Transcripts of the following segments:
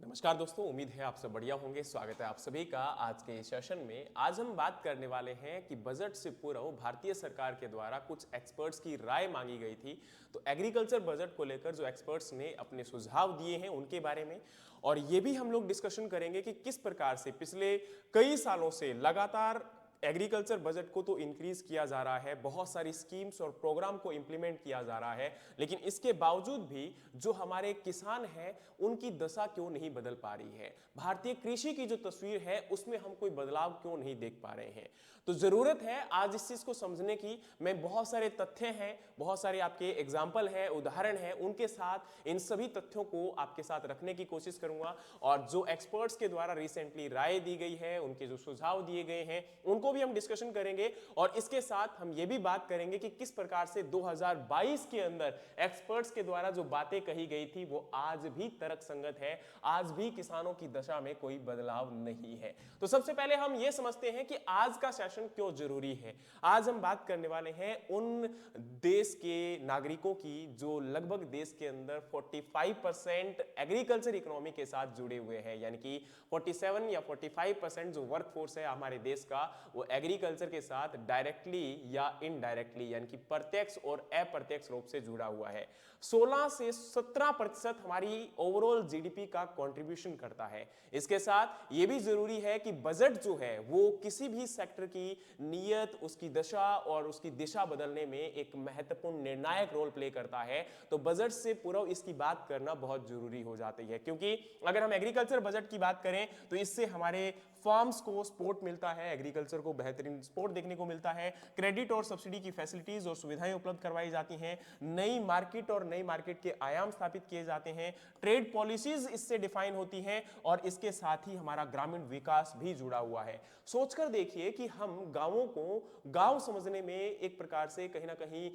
नमस्कार दोस्तों, उम्मीद है आप सब बढ़िया होंगे। स्वागत है आप सभी का आज के इस सेशन में। आज हम बात करने वाले हैं कि बजट से पूर्व भारतीय सरकार के द्वारा कुछ एक्सपर्ट्स की राय मांगी गई थी। तो एग्रीकल्चर बजट को लेकर जो एक्सपर्ट्स ने अपने सुझाव दिए हैं उनके बारे में, और ये भी हम लोग डिस्कशन करेंगे कि किस प्रकार से पिछले कई सालों से लगातार एग्रीकल्चर बजट को तो इंक्रीज किया जा रहा है, बहुत सारी स्कीम्स और प्रोग्राम को इंप्लीमेंट किया जा रहा है, लेकिन इसके बावजूद भी जो हमारे किसान हैं उनकी दशा क्यों नहीं बदल पा रही है। भारतीय कृषि की जो तस्वीर है उसमें हम कोई बदलाव क्यों नहीं देख पा रहे हैं। तो जरूरत है आज इस चीज को समझने की। मैं बहुत सारे तथ्य हैं, बहुत सारे आपके एग्जाम्पल हैं, उदाहरण हैं, उनके साथ इन सभी तथ्यों को आपके साथ रखने की कोशिश करूंगा। और जो एक्सपर्ट्स के द्वारा रिसेंटली राय दी गई है, उनके जो सुझाव दिए गए हैं उनको भी हम डिस्कशन करेंगे। और इसके साथ हम ये भी बात करेंगे कि किस प्रकार से 2022 के अंदर एक्सपर्ट्स के द्वारा जो बातें कही गई थी वो आज भी तर्कसंगत है, आज भी किसानों की दशा में कोई बदलाव नहीं है। तो सबसे पहले हम ये समझते हैं कि आज का सेशन क्यों जरूरी है। आज हम बात करने वाले हैं उन देश के नागरिकों की जो लगभग देश के अंदर 45% एग्रीकल्चर इकोनॉमी के साथ जुड़े हुए हैं, यानी कि 47 या 45% जो वर्कफोर्स है हमारे देश का वो एग्रीकल्चर के साथ डायरेक्टली या इनडायरेक्टली यानी कि प्रत्यक्ष और अप्रत्यक्ष रूप से जुड़ा हुआ है। 16 से 17% हमारी ओवरऑल जीडीपी का कंट्रीब्यूशन करता है। इसके साथ यह भी जरूरी है कि बजट जो है वो किसी भी सेक्टर की नीयत, उसकी दशा और उसकी दिशा बदलने में एक महत्वपूर्ण निर्णायक रोल प्ले करता है। तो बजट से पूर्व इसकी बात करना बहुत जरूरी हो जाती है, क्योंकि अगर हम एग्रीकल्चर बजट की बात करें तो इससे हमारे फार्म्स को सपोर्ट मिलता है, एग्रीकल्चर को बेहतरीन सपोर्ट देखने को मिलता है, क्रेडिट और सब्सिडी की फैसिलिटीज और सुविधाएं उपलब्ध करवाई जाती हैं, नई मार्केट के आयाम स्थापित किए जाते हैं, ट्रेड पॉलिसीज इससे डिफाइन होती हैं और इसके साथ ही हमारा ग्रामीण विकास भी जुड़ा हुआ है। सोचकर देखिए कि हम गांवों को गांव समझने में एक प्रकार से कहीं ना कहीं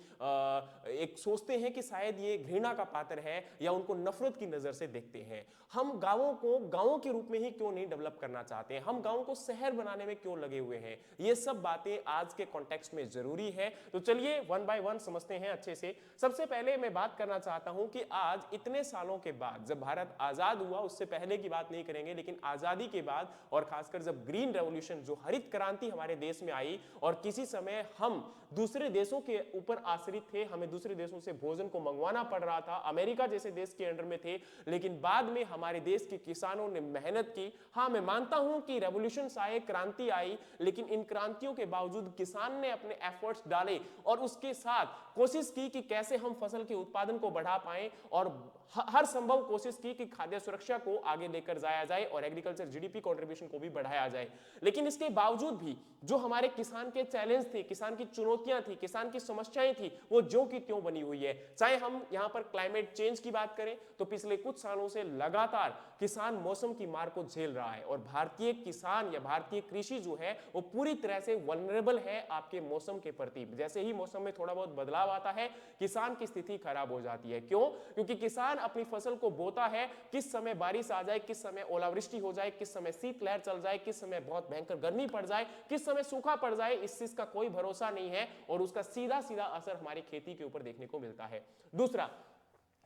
एक सोचते हैं कि शायद ये घृणा का पात्र है या उनको नफरत की नजर से देखते हैं। हम गांवों को गांवों के रूप में ही क्यों नहीं डेवलप करना चाहते हैं, हम गांवों को शहर बनाने में क्यों लगे हुए हैं। ये सब बातें आज के कॉन्टेक्स्ट में जरूरी है। तो चलिए वन बाय वन समझते हैं अच्छे से। सबसे पहले मैं बात करना चाहता हूं कि आज इतने सालों के बाद, जब भारत आजाद हुआ, उससे पहले की बात नहीं करेंगे, लेकिन आजादी के बाद और खासकर जब ग्रीन रेवोल्यूशन जो हरित क्रांति हमारे देश में आई और किसी समय हम दूसरे देशों के ऊपर आश्रित थे, हमें दूसरे देशों से भोजन को मंगवाना पड़ रहा था, अमेरिका जैसे देश के अंडर में थे, लेकिन बाद में हमारे देश के किसानों ने मेहनत की। हां, मैं मानता हूं कि रेवोल्यूशन आए, क्रांति आई, लेकिन इन क्रांतियों के बावजूद किसान ने अपने एफर्ट्स डाले और उसके साथ कोशिश की कि कैसे हम फसल के उत्पादन को बढ़ा पाएं और हर संभव कोशिश की कि खाद्य सुरक्षा को आगे लेकर जाया जाए और एग्रीकल्चर जीडीपी कंट्रीब्यूशन को भी बढ़ाया जाए। लेकिन इसके बावजूद भी जो हमारे किसान के चैलेंज थे, किसान की चुनौतियां थी, किसान की समस्याएं थी, वो ज्यों की त्यों बनी हुई है। चाहे हम यहां पर क्लाइमेट चेंज की बात करें तो पिछले कुछ सालों से लगातार किसान मौसम की मार को झेल रहा है और भारतीय किसान या भारतीय कृषि जो है वो पूरी तरह से वल्नरेबल है आपके मौसम के प्रति। जैसे ही मौसम में थोड़ा बहुत बदलाव आता है किसान की स्थिति खराब हो जाती है। क्यों? क्योंकि किसान अपनी फसल को बोता है, किस समय बारिश आ जाए, किस समय ओलावृष्टि हो जाए, किस समय शीतलहर चल जाए, किस समय बहुत भयंकर गर्मी पड़ जाए, किस समय सूखा पड़ जाए, इस चीज का कोई भरोसा नहीं है और उसका सीधा सीधा असर हमारी खेती के ऊपर देखने को मिलता है। दूसरा,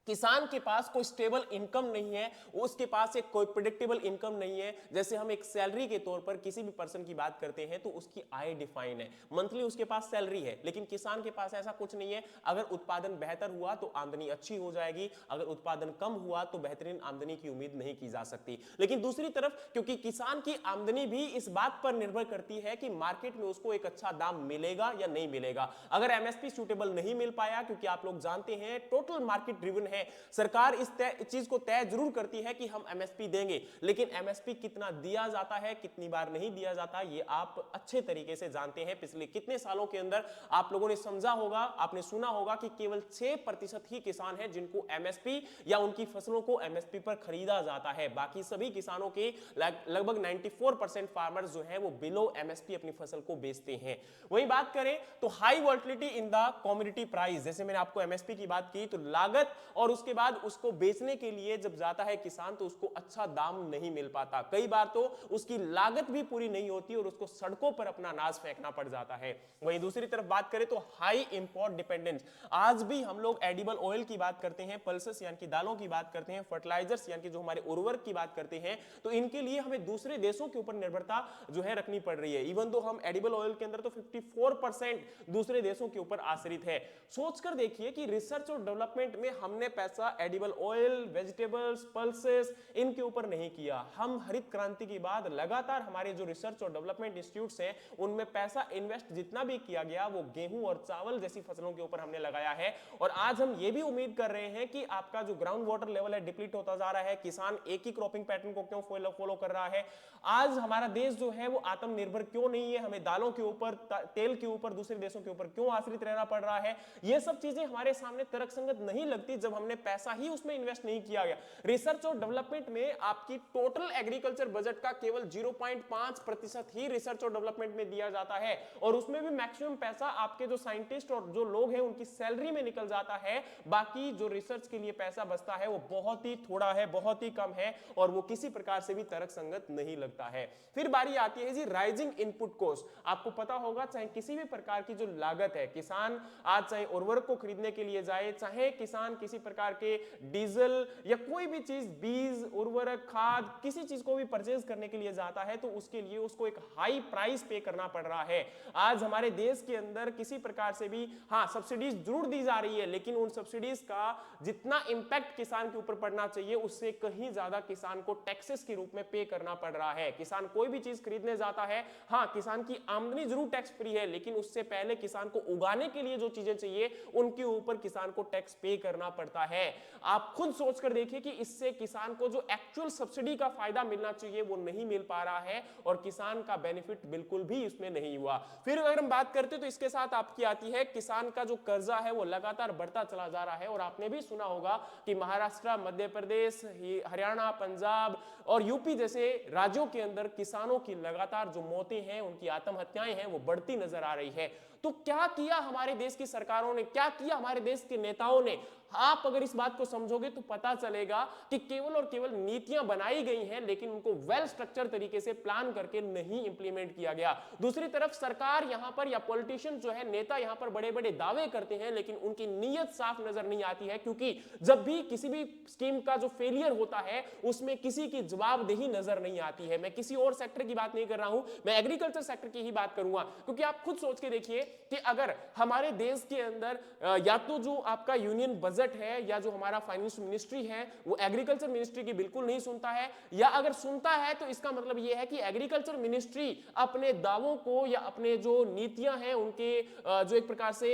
किसान के पास कोई स्टेबल इनकम नहीं है, उसके पास एक कोई प्रेडिक्टेबल इनकम नहीं है। जैसे हम एक सैलरी के तौर पर किसी भी पर्सन की बात करते हैं तो उसकी आय डिफाइन है, मंथली उसके पास सैलरी है, लेकिन किसान के पास ऐसा कुछ नहीं है। अगर उत्पादन बेहतर हुआ तो आमदनी अच्छी हो जाएगी, अगर उत्पादन कम हुआ तो बेहतरीन आमदनी की उम्मीद नहीं की जा सकती। लेकिन दूसरी तरफ क्योंकि किसान की आमदनी भी इस बात पर निर्भर करती है कि मार्केट में उसको एक अच्छा दाम मिलेगा या नहीं मिलेगा। अगर एमएसपी सूटेबल नहीं मिल पाया, क्योंकि आप लोग जानते हैं टोटल मार्केट ड्रिवन है, सरकार इस चीज को तय जरूर करती है कि हम एमएसपी देंगे, लेकिन एमएसपी कितना दिया जाता है, कितनी बार नहीं दिया जाता, ये आप अच्छे तरीके से जानते हैं। पिछले कितने सालों के अंदर आप लोगों ने समझा होगा, आपने सुना होगा कि केवल 6% ही किसान हैं जिनको एमएसपी या उनकी फसलों को एमएसपी पर खरीदा जाता है। बाकी सभी किसानों के लगभग 94% फार्मर्स जो हैं वो बिलो एमएसपी अपनी फसल को बेचते हैं। वही बात करें तो high volatility in the commodity price, जैसे मैंने आपको एमएसपी की बात की, तो लागत और उसके बाद उसको बेचने के लिए जब जाता है किसान तो उसको अच्छा दाम नहीं मिल पाता, कई बार तो उसकी लागत भी पूरी नहीं होती और उसको सड़कों पर अपना अनाज फेंकना पड़ जाता है। वहीं दूसरी तरफ बात करें तो हाई इंपोर्ट डिपेंडेंस, आज भी हम लोग एडिबल ऑयल की बात करते हैं, पल्सेस यानी कि दालों की बात करते हैं, फर्टिलाइजर्स यानी कि जो हमारे उर्वरक की बात करते हैं, तो इनके लिए हमें दूसरे देशों के ऊपर निर्भरता जो है रखनी पड़ रही है। इवन दो हम एडिबल ऑयल के अंदर तो 54% दूसरे देशों के ऊपर आश्रित है। सोचकर देखिए कि रिसर्च और डेवलपमेंट में हमने पैसा एडिबल ऑयल, वेजिटेबल्स, पल्सेस इनके ऊपर नहीं किया। हम हरित क्रांति के बाद लगातार हमारे जो रिसर्च और डेवलपमेंट इंस्टीट्यूट्स हैं उनमें पैसा इन्वेस्ट जितना भी किया गया वो गेहूं और चावल जैसी फसलों के ऊपर हमने लगाया है। और आज हम ये भी उम्मीद कर रहे हैं कि आपका जो ग्राउंड वाटर लेवल है डिप्लीट होता जा रहा है, किसान एक ही क्रॉपिंग पैटर्न को क्यों फॉलो कर रहा है, आज हमारा देश जो है वो आत्मनिर्भर क्यों नहीं है, हमें दालों के ऊपर, तेल के ऊपर दूसरे देशों के ऊपर क्यों आश्रित रहना पड़ रहा है, ये सब चीजें हमारे सामने तर्कसंगत नहीं लगती जब हमने पैसा ही उसमें इन्वेस्ट नहीं किया गया। रिसर्च और डेवलपमेंट में आपकी टोटल एग्रीकल्चर बजट का केवल 0.5% ही रिसर्च और डेवलपमेंट में दिया जाता है और उसमें भी मैक्सिमम पैसा आपके जो साइंटिस्ट और जो लोग हैं उनकी सैलरी में निकल जाता है। बाकी जो रिसर्च के लिए पैसा बचता है वो बहुत ही थोड़ा है, बहुत ही कम है और वो किसी प्रकार से भी तर्कसंगत नहीं लगता है। फिर बारी आती है जी राइजिंग इनपुट कॉस्ट। आपको पता होगा चाहे किसी भी प्रकार की जो लागत है, किसान आज चाहे उर्वरक को खरीदने के लिए जाए, चाहे किसान किसी प्रकार के डीजल या कोई भी चीज, बीज, उर्वरक, खाद, किसी चीज को भी परचेज करने के लिए जाता है तो उसके लिए उसको एक हाई प्राइस पे करना पड़ रहा है। आज हमारे देश के अंदर किसी प्रकार से भी हाँ सब्सिडीज जरूर दी जा रही है लेकिन उन सब्सिडीज का जितना इंपैक्ट किसान के ऊपर पड़ना चाहिए उससे कहीं ज्यादा किसान को टैक्सेस के रूप में पे करना पड़ रहा है। किसान कोई भी चीज खरीदने जाता है, हाँ किसान की आमदनी जरूर टैक्स फ्री है लेकिन उससे पहले किसान को उगाने के लिए जो चीजें चाहिए उनके ऊपर किसान को टैक्स पे करना पड़ता है। आप खुद सोचकर देखिए कि इससे किसान को जो एक्चुअल सब्सिडी का फायदा मिलना चाहिए वो नहीं मिल पा रहा है और किसान का बेनिफिट बिल्कुल भी इसमें नहीं हुआ। फिर अगर हम बात करते तो इसके साथ आपकी आती है किसान का जो कर्जा है वो लगातार बढ़ता चला जा रहा है और आपने भी सुना होगा कि महाराष्ट्र, मध्य प्रदेश, हरियाणा, पंजाब और यूपी जैसे राज्यों के अंदर किसानों की लगातार जो मौतें हैं, उनकी आत्महत्याएं हैं वो बढ़ती नजर आ रही है। तो क्या किया हमारे देश की सरकारों ने, क्या किया हमारे देश के नेताओं ने? आप अगर इस बात को समझोगे तो पता चलेगा कि केवल और केवल नीतियां बनाई गई हैं लेकिन उनको वेल स्ट्रक्चर तरीके से प्लान करके नहीं इंप्लीमेंट किया गया। दूसरी तरफ सरकार यहां पर या पॉलिटिशियन जो है, नेता यहां पर बड़े बड़े दावे करते हैं लेकिन उनकी नीयत साफ नजर नहीं आती है क्योंकि जब भी किसी भी स्कीम का जो फेलियर होता है उसमें किसी की जवाबदेही नजर नहीं आती है। मैं किसी और सेक्टर की बात नहीं कर रहा हूं, मैं एग्रीकल्चर सेक्टर की ही बात करूंगा क्योंकि आप खुद सोच के देखिए कि अगर हमारे देश के अंदर या तो जो आपका यूनियन बजट है या जो हमारा फाइनेंस मिनिस्ट्री है वो एग्रीकल्चर मिनिस्ट्री की बिल्कुल नहीं सुनता है या अगर सुनता है तो इसका मतलब यह है कि एग्रीकल्चर मिनिस्ट्री अपने दावों को या अपने जो नीतियां हैं उनके जो एक प्रकार से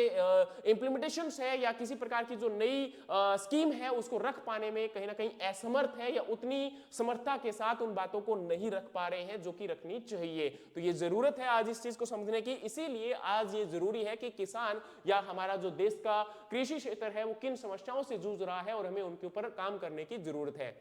इंप्लीमेंटेशन है या किसी प्रकार की जो नई स्कीम है उसको रख पाने में कहीं ना कहीं असमर्थ है या उतनी समर्थता के साथ उन बातों को नहीं रख पा रहे हैं जो कि रखनी चाहिए। तो ये जरूरत है आज इस चीज को समझने की, इसीलिए आज ये जरूरी है कि किसान या हमारा जो देश का कृषि क्षेत्र है वो किन समस्याओं से जूझ रहा है और हमें उनके ऊपर काम करने की जरूरत है।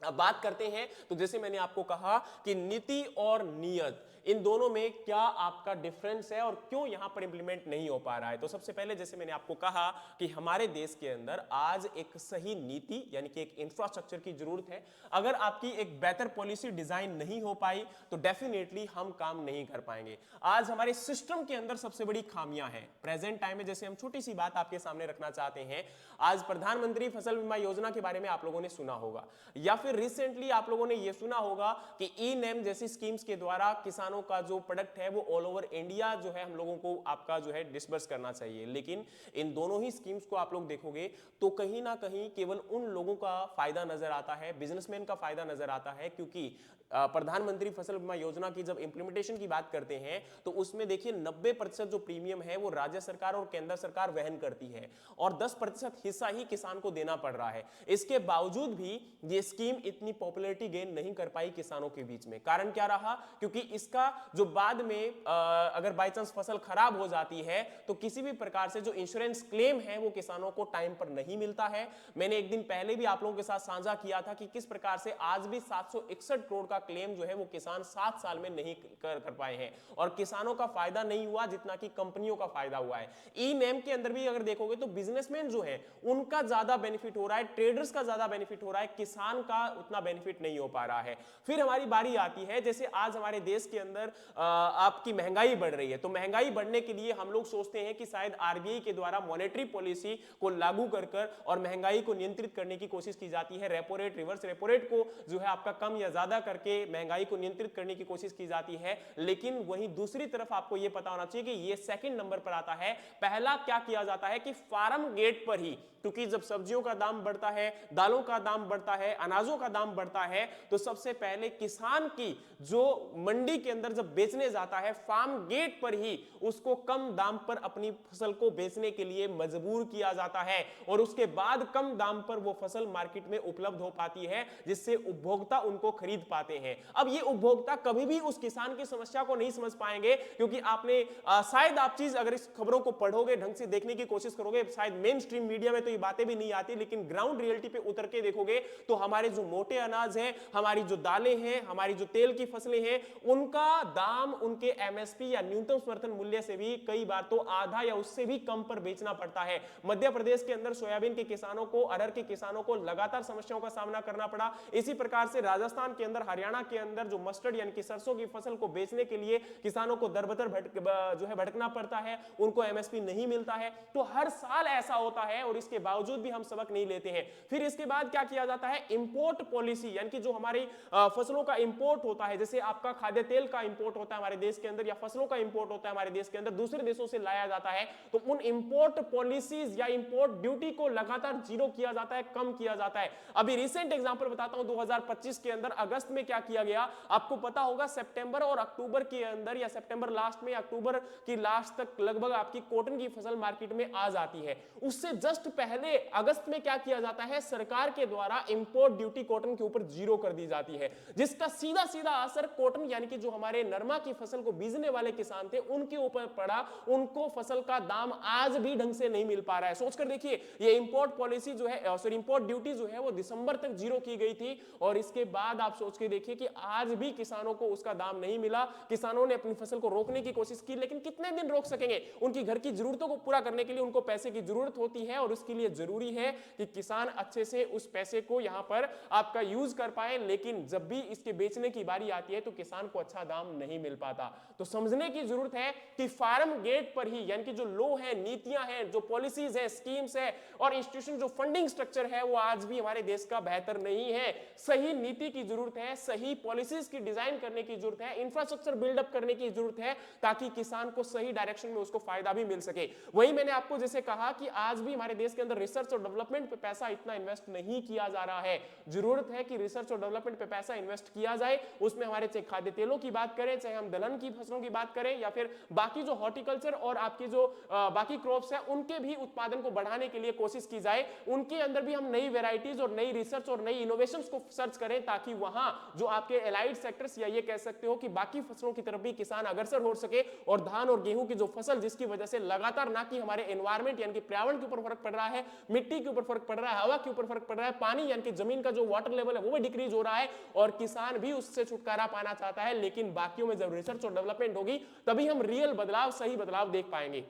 अब बात करते हैं तो जैसे मैंने आपको कहा कि नीति और नियत इन दोनों में क्या आपका डिफरेंस है और क्यों यहां पर इंप्लीमेंट नहीं हो पा रहा है। तो सबसे पहले जैसे मैंने आपको कहा कि हमारे देश के अंदर आज एक सही नीति यानी कि एक इंफ्रास्ट्रक्चर की जरूरत है। अगर आपकी एक बेहतर पॉलिसी डिजाइन नहीं हो पाई तो डेफिनेटली हम काम नहीं कर पाएंगे। आज हमारे सिस्टम के अंदर सबसे बड़ी खामियां हैं प्रेजेंट टाइम में। जैसे हम छोटी सी बात आपके सामने रखना चाहते हैं, आज प्रधानमंत्री फसल बीमा योजना के बारे में आप लोगों ने सुना होगा या फिर रिसेंटली आप लोगों ने यह सुना होगा कि ई नेम जैसी स्कीम्स के द्वारा किसानों का जो प्रोडक्ट है वो ऑल ओवर इंडिया जो है हम लोगों को आपका जो है डिस्बर्स करना चाहिए। लेकिन इन दोनों ही स्कीम्स को आप लोग देखोगे तो कहीं ना कहीं केवल उन लोगों का फायदा नजर आता है, बिजनेसमैन का फायदा नजर आता है, क्योंकि प्रधानमंत्री फसल बीमा योजना की जब इंप्लीमेंटेशन की बात करते हैं तो उसमें देखिए 90% जो प्रीमियम है वो राज्य सरकार और केंद्र सरकार वहन करती है और 10% हिस्सा ही किसान को देना पड़ रहा है। इसके बावजूद भी ये स्कीम स्कीम इतनी पॉपुलैरिटी गेन नहीं कर पाई किसानों के बीच में। कारण क्या रहा? क्योंकि इसका जो बाद में अगर बाय चांस फसल खराब हो जाती है तो किसी भी प्रकार से जो इंश्योरेंस क्लेम है वो किसानों को टाइम पर नहीं मिलता है। मैंने एक दिन पहले भी आप लोगों के साथ साझा किया था कि किस प्रकार से आज भी 761 करोड़ का क्लेम जो है वो किसान 7 साल में नहीं कर पाए हैं, और किसानों का फायदा नहीं हुआ जितना कि कंपनियों का फायदा हुआ है। ई नेम के अंदर भी अगर देखोगे तो बिजनेसमैन जो है उनका ज्यादा बेनिफिट हो रहा है, ट्रेडर्स का ज्यादा बेनिफिट हो रहा है, किसान का उतना बेनिफिट नहीं हो पा रहा है। फिर हमारी बारी आती है, जैसे आज हमारे देश के अंदर आपकी महंगाई बढ़ रही है, तो महंगाई बढ़ने के लिए हम लोग सोचते हैं कि शायद आरबीआई के द्वारा मॉनेटरी पॉलिसी को लागू कर और महंगाई को नियंत्रित करने की कोशिश की जाती है। Repo rate, reverse repo rate को जो है आपका कम या ज्यादा करके महंगाई को नियंत्रित करने की कोशिश की जाती है। लेकिन वहीं दूसरी तरफ आपको यह पता होना चाहिए कि यह सेकंड नंबर पर आता है। पहला क्या किया जाता है कि फार्म गेट पर ही, क्योंकि जब सब्जियों का दाम बढ़ता है, दालों का दाम बढ़ता है, अनाजों का दाम बढ़ता है, तो सबसे पहले किसान की जो मंडी के अंदर जब बेचने जाता है, फार्म गेट पर ही उसको कम दाम पर अपनी फसल को बेचने के लिए मजबूर किया जाता है, और उसके बाद कम दाम पर वो फसल मार्केट में उपलब्ध हो पाती है, जिससे उपभोक्ता उनको खरीद पाते हैं। अब ये उपभोक्ता कभी भी उस किसान की समस्या को नहीं समझ पाएंगे, क्योंकि आपने शायद आप चीज अगर इस खबरों को पढ़ोगे, ढंग से देखने की कोशिश करोगे, शायद मेन स्ट्रीम मीडिया में तो ये बातें भी नहीं आती, लेकिन ग्राउंड रियलिटी पे उतर के देखोगे तो हमारे जो मोटे अनाज हैं, हमारी जो दालें हैं, हमारी जो तेल की फसलें हैं, उनका दाम उनके एमएसपी या न्यूनतम समर्थन मूल्य से भी कई बार तो आधा या उससे भी कम पर बेचना पड़ता है। मध्य प्रदेश के अंदर सोयाबीन के किसानों को, अरहर के किसानों को लगातार समस्याओं का सामना करना पड़ा। इसी प्रकार से राजस्थान के अंदर, हरियाणा के अंदर जो मस्टर्ड यानी कि सरसों की फसल को बेचने के लिए किसानों को दरबदर भटकना पड़ता है, उनको एमएसपी नहीं मिलता है। तो हर साल ऐसा होता है और इसके बावजूद भी हम सबक नहीं लेते हैं। फिर इसके बाद क्या किया जाता है, इंपोर्ट पॉलिसी, यानी कि जो हमारी फसलों का इंपोर्ट होता है, जैसे आपका खाद्य तेल का इंपोर्ट होता है हमारे देश के अंदर, या फसलों का इंपोर्ट होता है हमारे देश के अंदर, दूसरे देशों से लाया जाता है, तो उन इंपोर्ट पॉलिसीज या इंपोर्ट ड्यूटी को लगातार जीरो किया जाता है, कम किया जाता है। अभी रिसेंट एग्जांपल बताता हूं, 2025 के अंदर अगस्त में क्या किया गया, आपको पता होगा, सितंबर और अक्टूबर के अंदर, या सितंबर लास्ट में, अक्टूबर की लास्ट तक लगभग आपकी कॉटन की फसल मार्केट में आ जाती है। उससे जस्ट पहले अगस्त में क्या किया जाता है, सरकार के द्वारा इंपोर्ट ड्यूटी कॉटन के ऊपर जीरो कर दी जाती है, जिसका सीधा सीधा असर कॉटन यानी कि जो हमारे नरमा की फसल को बीजने वाले किसान थे उनके ऊपर पड़ा। उनको फसल का दाम आज भी ढंग से नहीं मिल पा रहा है। सोचकर देखिए, ये इंपोर्ट पॉलिसी जो है, सॉरी इंपोर्ट ड्यूटी जो है वो दिसंबर तक जीरो की गई थी, और इसके बाद आप सोच के देखिए कि आज भी किसानों को उसका दाम नहीं मिला। किसानों ने अपनी फसल को रोकने की कोशिश की, लेकिन कितने दिन रोक सकेंगे? उनकी घर की जरूरतों को पूरा करने के लिए उनको पैसे की जरूरत होती है, और उसके लिए जरूरी है कि किसान अच्छे से उस पैसे को यहां पर आपका यूज कर पाए। लेकिन जब भी इसके बेचने की बारी आती है तो किसान को अच्छा दाम नहीं मिल पाता। तो समझने की जरूरत है कि फार्म गेट पर ही, यानी कि जो लॉ है, नीतियां हैं, जो पॉलिसीज है, स्कीम्स है और इंस्टीट्यूशन, जो फंडिंग स्ट्रक्चर है, वो आज भी हमारे देश का बेहतर नहीं है। सही नीति की जरूरत है, सही पॉलिसीज की डिजाइन करने की जरूरत है, इंफ्रास्ट्रक्चर बिल्डअप करने की जरूरत है, ताकि किसान को सही डायरेक्शन में उसको फायदा भी मिल सके। वही मैंने आपको जैसे कहा कि आज भी हमारे देश के अंदर रिसर्च और डेवलपमेंट पे पैसा इतना इन्वेस्ट नहीं किया जा रहा है। जरूरत है कि रिसर्च और डेवलपमेंट पे पैसा इन्वेस्ट किया जाए। उसमें हमारे चाहे खाद्य तेलों की बात करें, चाहे हम दलहन की फसलों की बात करें, या फिर बाकी जो हॉर्टिकल्चर और आपकी जो बाकी क्रॉप्स है, उनके भी उत्पादन को बढ़ाने के लिए कोशिश की जाए। उनके अंदर भी हम नई वेराइटीज और नई रिसर्च और नई इनोवेशंस को सर्च करें, ताकि वहां जो आपके एलाइड सेक्टर्स, या ये कह सकते हो कि बाकी फसलों की तरफ भी किसान अग्रसर हो सके। और धान और गेहूं की जो फसल, जिसकी वजह से लगातार ना कि हमारे एनवायरमेंट यानी कि पर्यावरण के ऊपर फर्क पड़ रहा है, मिट्टी के ऊपर फर्क पड़ रहा है, हवा के ऊपर फर्क पड़ रहा है, पानी यानी कि जमीन का जो वाटर लेवल है वो भी डिक्रीज हो रहा है, और किसान भी उससे छुटकारा पाना चाहता है। लेकिन बाकियों में जब रिसर्च और डेवलपमेंट होगी तभी हम रियल बदलाव, सही बदलाव देख पाएंगे।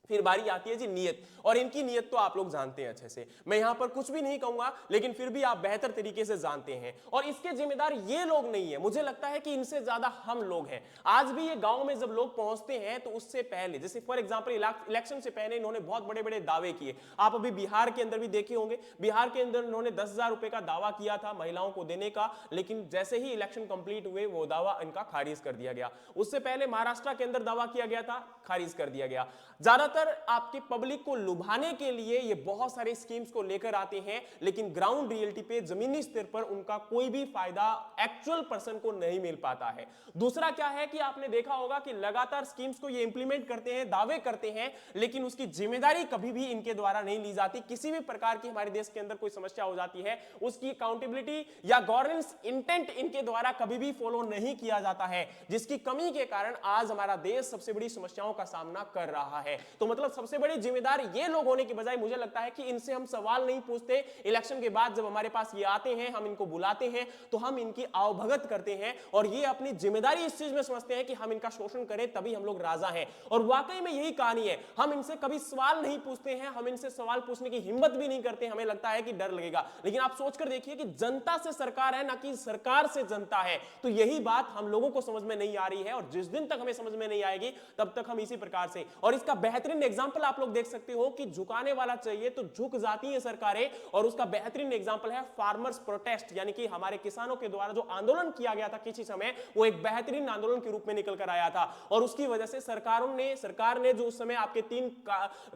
फिर बारी आती है जी नियत, और इनकी नियत तो आप लोग जानते हैं अच्छे से, मैं यहां पर कुछ भी नहीं कहूंगा, लेकिन फिर भी आप बेहतर तरीके से जानते हैं। और इसके जिम्मेदार ये लोग नहीं है, मुझे लगता है कि इनसे ज्यादा हम लोग हैं। आज भी ये गांव में जब लोग पहुंचते हैं तो उससे पहले, जैसे फॉर एग्जांपल इलेक्शन से पहले इन्होंने बहुत बड़े बड़े दावे किए। आप अभी बिहार के अंदर भी देखे होंगे, बिहार के अंदर इन्होंने 10,000 रुपए का दावा किया था महिलाओं को देने का, लेकिन जैसे ही इलेक्शन कंप्लीट हुए वो दावा इनका खारिज कर दिया गया। उससे पहले महाराष्ट्र के अंदर दावा किया गया था, खारिज कर दिया गया। ज्यादातर ज्यादातर आपके पब्लिक को लुभाने के लिए ये बहुत सारे स्कीम्स को लेकर आते हैं, लेकिन ग्राउंड रियलिटी पे जमीनी स्तर पर उनका कोई भी फायदा एक्चुअल पर्सन को नहीं मिल पाता है। दूसरा क्या है कि आपने देखा होगा कि लगातार स्कीम्स को ये इंप्लीमेंट करते हैं, दावे करते हैं, लेकिन उसकी जिम्मेदारी कभी भी इनके द्वारा नहीं ली जाती। किसी भी प्रकार की हमारे देश के अंदर कोई समस्या हो जाती है, उसकी अकाउंटेबिलिटी या गवर्नेंस इंटेंट इनके द्वारा कभी भी फॉलो नहीं किया जाता है, जिसकी कमी के कारण आज हमारा देश सबसे बड़ी समस्याओं का सामना कर रहा है। तो मतलब सबसे बड़ी जिम्मेदार ये लोग होने की बजाय मुझे लगता है कि इनसे हम सवाल नहीं पूछते। इलेक्शन के बाद जब हमारे पास ये आते हैं, हम इनको बुलाते हैं, तो हम इनकी आवभगत करते हैं और ये अपनी जिम्मेदारी इस चीज में समझते हैं कि हम इनका शोषण करें तभी हम लोग राजा हैं। और वाकई में यही कहानी है। हम इनसे कभी सवाल नहीं पूछते हैं, हम इनसे सवाल पूछने की हिम्मत भी नहीं करते। हमें लगता है कि डर लगेगा, लेकिन आप सोचकर देखिए कि जनता से सरकार है, ना कि सरकार से जनता है। तो यही बात हम लोगों को समझ में नहीं आ रही है और जिस दिन तक हमें समझ में नहीं आएगी तब तक हम इसी प्रकार से। और इसका बेहतरीन एग्जांपल आप लोग देख सकते हो कि झुकाने वाला चाहिए तो झुक जाती है सरकारें, और उसका बेहतरीन एग्जांपल है फार्मर्स प्रोटेस्ट, यानी कि हमारे किसानों के द्वारा जो आंदोलन किया गया था किसी समय, वो एक बेहतरीन आंदोलन के रूप में निकल कर आया था। और उसकी वजह से सरकार ने जो उस समय आपके 3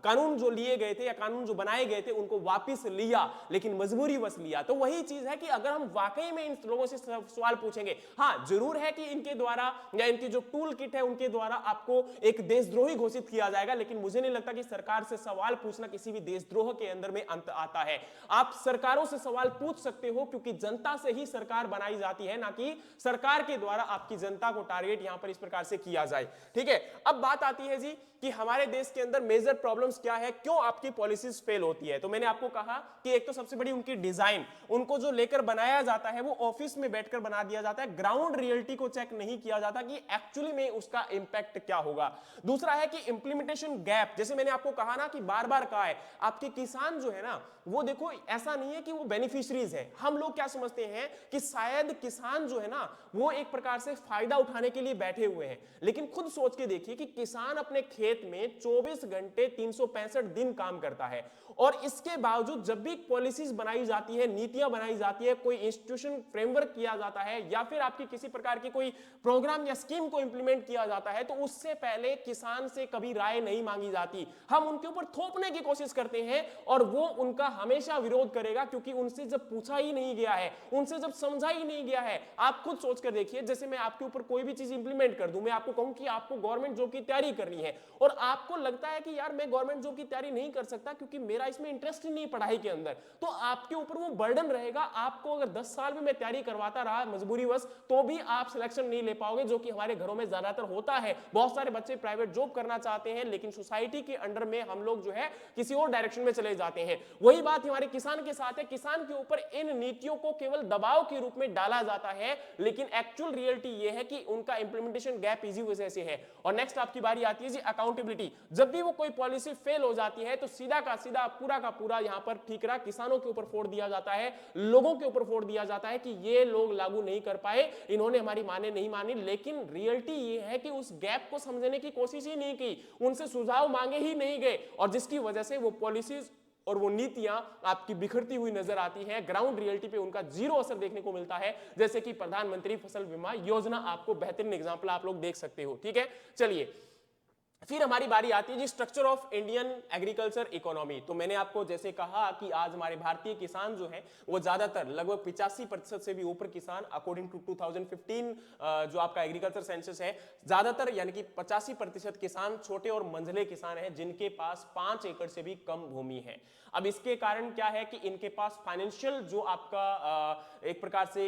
कानून जो लिए गए थे या कानून जो बनाए गए थे उनको वापस लिया, लेकिन मजबूरी बस लिया। तो वही चीज है कि अगर हम वाकई में इन लोगों से सवाल पूछेंगे, हाँ जरूर है कि इनके द्वारा या इनकी जो टूल किट है उनके द्वारा आपको एक देशद्रोही घोषित किया जाएगा, लेकिन मुझे नहीं लगता कि सरकार से सवाल पूछना किसी भी देशद्रोह के अंदर में अंत आता है। आप सरकारों से सवाल पूछ सकते हो क्योंकि जनता से ही सरकार बनाई जाती है, ना कि सरकार के द्वारा आपकी जनता को टारगेट यहां पर इस प्रकार से किया जाए। ठीक है, अब बात आती है जी कि हमारे देश के अंदर मेजर प्रॉब्लम्स क्या है, क्यों आपकी पॉलिसीज फेल होती है। तो मैंने आपको कहा कि एक तो सबसे बड़ी उनकी डिजाइन, उनको जो लेकर बनाया जाता है वो ऑफिस में बैठकर बना दिया जाता है, ग्राउंड रियलिटी को चेक नहीं किया जाता कि एक्चुअली में उसका इंपैक्ट क्या होगा। दूसरा है कि इंप्लीमेंटेशन गैप, जैसे मैंने आपको कहा ना कि बार बार कहा है, आपके किसान जो है ना वो देखो ऐसा नहीं है कि वो बेनिफिशियरीज है। हम लोग क्या समझते हैं कि शायद किसान जो है ना वो एक प्रकार से फायदा उठाने के लिए बैठे हुए हैं, लेकिन खुद सोच के देखिए कि किसान अपने खेत में 24 घंटे 365 दिन काम करता है, और इसके बावजूद जब भी पॉलिसीज बनाई जाती है, नीतियां बनाई जाती है, कोई इंस्टीट्यूशन फ्रेमवर्क किया जाता है या फिर आपकी किसी प्रकार की कोई प्रोग्राम या स्कीम को इंप्लीमेंट किया जाता है, तो उससे पहले किसान से कभी राय नहीं मांगी जाती। हम उनके ऊपर थोपने की कोशिश करते हैं और वो उनका हमेशा विरोध करेगा, क्योंकि उनसे जब पूछा ही नहीं गया है, उनसे जब समझा ही नहीं गया है। आप खुद सोच कर देखिए, जैसे मैं आपके ऊपर कोई भी चीज इंप्लीमेंट कर दूं, मैं आपको कहूं कि आपको गवर्नमेंट जॉब की तैयारी करनी है और आपको लगता है कि यार मैं गवर्नमेंट जॉब की तैयारी नहीं कर सकता क्योंकि मेरा इसमें इंटरेस्ट ही नहीं पढ़ाई के अंदर, तो आपके ऊपर वो बर्डन रहेगा। आपको अगर 10 साल भी मैं तैयारी करवाता रहा मजबूरीवश, तो भी आप सिलेक्शन नहीं ले पाओगे, जो कि हमारे घरों में ज्यादातर होता है। बहुत सारे बच्चे प्राइवेट जॉब करना चाहते हैं, लेकिन सोसाइटी के अंडर में हम लोग जो है किसी और डायरेक्शन में चले जाते हैं। वही बात हमारे किसान के साथ है। किसान के ऊपर इन नीतियों को केवल दबाव के रूप में डाला जाता है, लेकिन एक्चुअल रियलिटी ये है कि उनका इंप्लीमेंटेशन गैप इसी वजह से है। और नेक्स्ट आपकी बारी आती है जी अकाउंटेबिलिटी। जब भी वो कोई पॉलिसी फेल हो जाती है तो सीधा का सीधा पूरा का पूरा यहां पर ठीकरा किसानों के ऊपर फोड़ दिया जाता है, लोगों के ऊपर फोड़ दिया जाता है कि ये लोग लागू नहीं कर पाए, इन्होंने हमारी माने नहीं मानी। लेकिन रियलिटी ये है कि उस गैप को समझने की कोशिश ही नहीं की, उनसे सुझाव मांगे ही नहीं गए, और जिसकी वजह से वो पॉलिसीज और वो नीतियां आपकी बिखरती हुई नजर आती हैं। ग्राउंड रियलिटी पे उनका जीरो असर देखने को मिलता है, जैसे कि प्रधानमंत्री फसल बीमा योजना आपको बेहतरीन एग्जांपल आप लोग देख सकते हो। ठीक है, चलिए फिर हमारी बारी आती है जी structure of Indian agriculture economy. तो मैंने आपको जैसे कहा कि आज हमारे भारतीय किसान जो है वो ज्यादातर लगभग 85% से भी ऊपर किसान अकॉर्डिंग टू 2015 जो आपका एग्रीकल्चर सेंसस है, ज्यादातर यानी कि 85% किसान छोटे और मंझले किसान हैं जिनके पास 5 एकड़ से भी कम भूमि है। अब इसके कारण क्या है कि इनके पास फाइनेंशियल जो आपका एक प्रकार से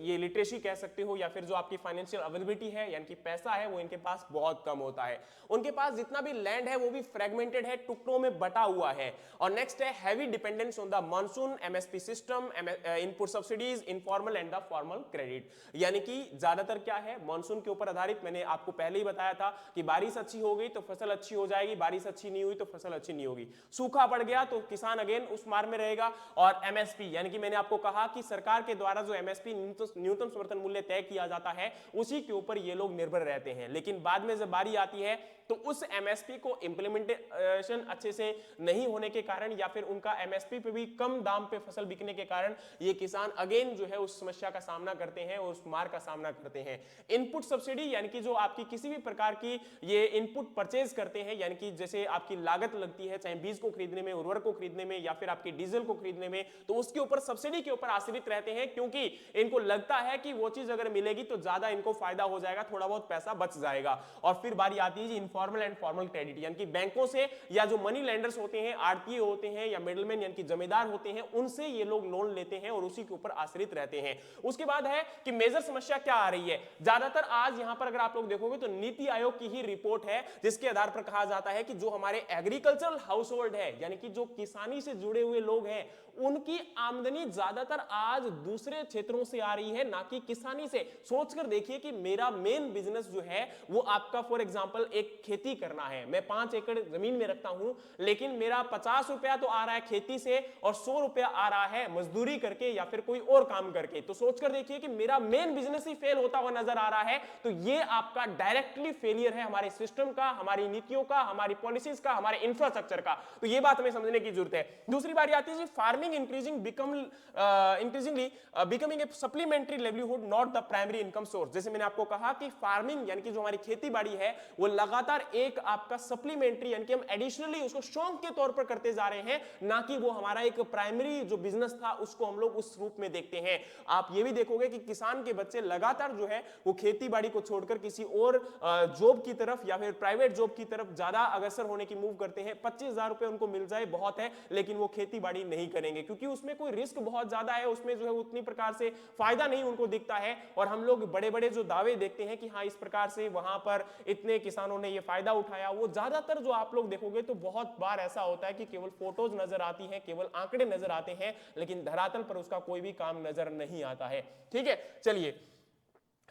ये लिटरेसी कह सकते हो या फिर जो आपकी फाइनेंशियल अवेलेबिलिटी है यानी कि पैसा है वो इनके पास बहुत कम होता है। उनके पास जितना भी लैंड है वो भी फ्रेगमेंटेड है, टुकड़ों में बटा हुआ है। और नेक्स्ट है heavy dependence on the monsoon, MSP system, input subsidies, informal and the formal credit. यानी कि ज्यादातर क्या है मानसून के ऊपर आधारित। मैंने आपको पहले ही बताया था कि बारिश अच्छी हो गई तो फसल अच्छी हो जाएगी, बारिश अच्छी नहीं हुई तो फसल अच्छी नहीं होगी, सूखा पड़ गया तो किसान अगेन उस मार में रहेगा। और एमएसपी यानी कि मैंने आपको कहा कि सरकार के द्वारा जो एमएसपी न्यूनतम समर्थन मूल्य तय किया जाता है उसी के ऊपर ये लोग निर्भर रहते हैं। लेकिन बाद में जब बारी आती है तो उस एमएसपी को इंप्लीमेंटेशन अच्छे से नहीं होने के कारण या फिर उनका एमएसपी पे भी कम दाम पे फसल बिकने के कारण ये किसान अगेन जो है उस समस्या का सामना करते हैं और उस मार का सामना करते हैं। इनपुट सब्सिडी यानी कि जो आपकी किसी भी प्रकार की ये इनपुट परचेज करते हैं, यानी कि जैसे आपकी लागत लगती है चाहे बीज को खरीदने में, उर्वरक को खरीदने में या फिर आपकी डीजल को खरीदने में, तो उसके ऊपर सब्सिडी के ऊपर आश्रित रहते हैं, क्योंकि इनको लगता है कि वो चीज अगर मिलेगी तो ज्यादा इनको फायदा हो जाएगा, थोड़ा बहुत पैसा बच जाएगा। और फिर बारी आती है जी इनफॉर्मल एंड फॉर्मल क्रेडिट, यानी कि बैंकों से या जो मनी लेंडर्स होते हैं, आड़तीय होते हैं या मिडलमैन यानी कि जमींदार होते हैं, उनसे ये लोग लोन लेते हैं और उसी के ऊपर आश्रित रहते हैं। उसके बाद है कि मेजर समस्या क्या आ रही है। ज्यादातर आज यहां पर अगर आप लोग देखोगे तो नीति आयोग की ही रिपोर्ट है जिसके आधार पर कहा जाता है कि जो हमारे एग्रीकल्चरल हाउस होल्ड है, यानी कि जो किसानी से जुड़े हुए लोग हैं, उनकी आमदनी ज्यादातर आज दूसरे क्षेत्रों से आ रही है, ना कि किसानी से। सोचकर देखिए कि मेरा मेन बिजनेस जो है वो आपका फॉर एग्जांपल एक खेती करना है, मैं 5 एकड़ जमीन में रखता हूं, लेकिन मेरा 50 रुपया तो आ रहा है खेती से और 100 रुपया आ रहा है मजदूरी करके या फिर कोई और काम करके। तो सोचकर देखिए कि मेरा मेन बिजनेस ही फेल होता हुआ नजर आ रहा है। तो ये आपका डायरेक्टली फेलियर है हमारे सिस्टम का, हमारी नीतियों का, हमारी पॉलिसीज का, हमारे इंफ्रास्ट्रक्चर का। तो ये बात हमें समझने की जरूरत है। दूसरी बात आती है farming increasingly becoming a supplementary livelihood not the primary income source। जैसे मैंने आपको कहा कि फार्मिंग यानी कि जो हमारी खेती बाड़ी है वो लगातार एक आपका सप्लीमेंट्री यानी कि हम एडिशनली उसको शौक के तौर पर करते जा रहे हैं, ना कि वो हमारा एक प्राइमरी जो बिजनेस था उसको हम लोग उस रूप में देखते हैं। आप ये भी देखोगे कि किसान के बच्चे लगातार जो है वो खेती बाड़ी को छोड़कर किसी और जॉब की तरफ या फिर प्राइवेट जॉब की तरफ ज्यादा अग्रसर होने की मूव करते हैं। 25,000 रुपए उनको मिल जाए बहुत है, लेकिन वो खेती बाड़ी नहीं करेंगे क्योंकि उसमें कोई रिस्क बहुत ज्यादा है, उसमें जो है उतनी प्रकार से फायदा नहीं उनको दिखता है। और हम लोग बड़े बड़े जो दावे देखते हैं कि हाँ इस प्रकार से वहां पर इतने किसानों ने ये फायदा उठाया, वो ज्यादातर जो आप लोग देखोगे तो बहुत बार ऐसा होता है कि केवल फोटोज नजर आती हैं, केवल आंकड़े नजर आते हैं, लेकिन धरातल पर उसका कोई भी काम नजर नहीं आता है। ठीक है, चलिए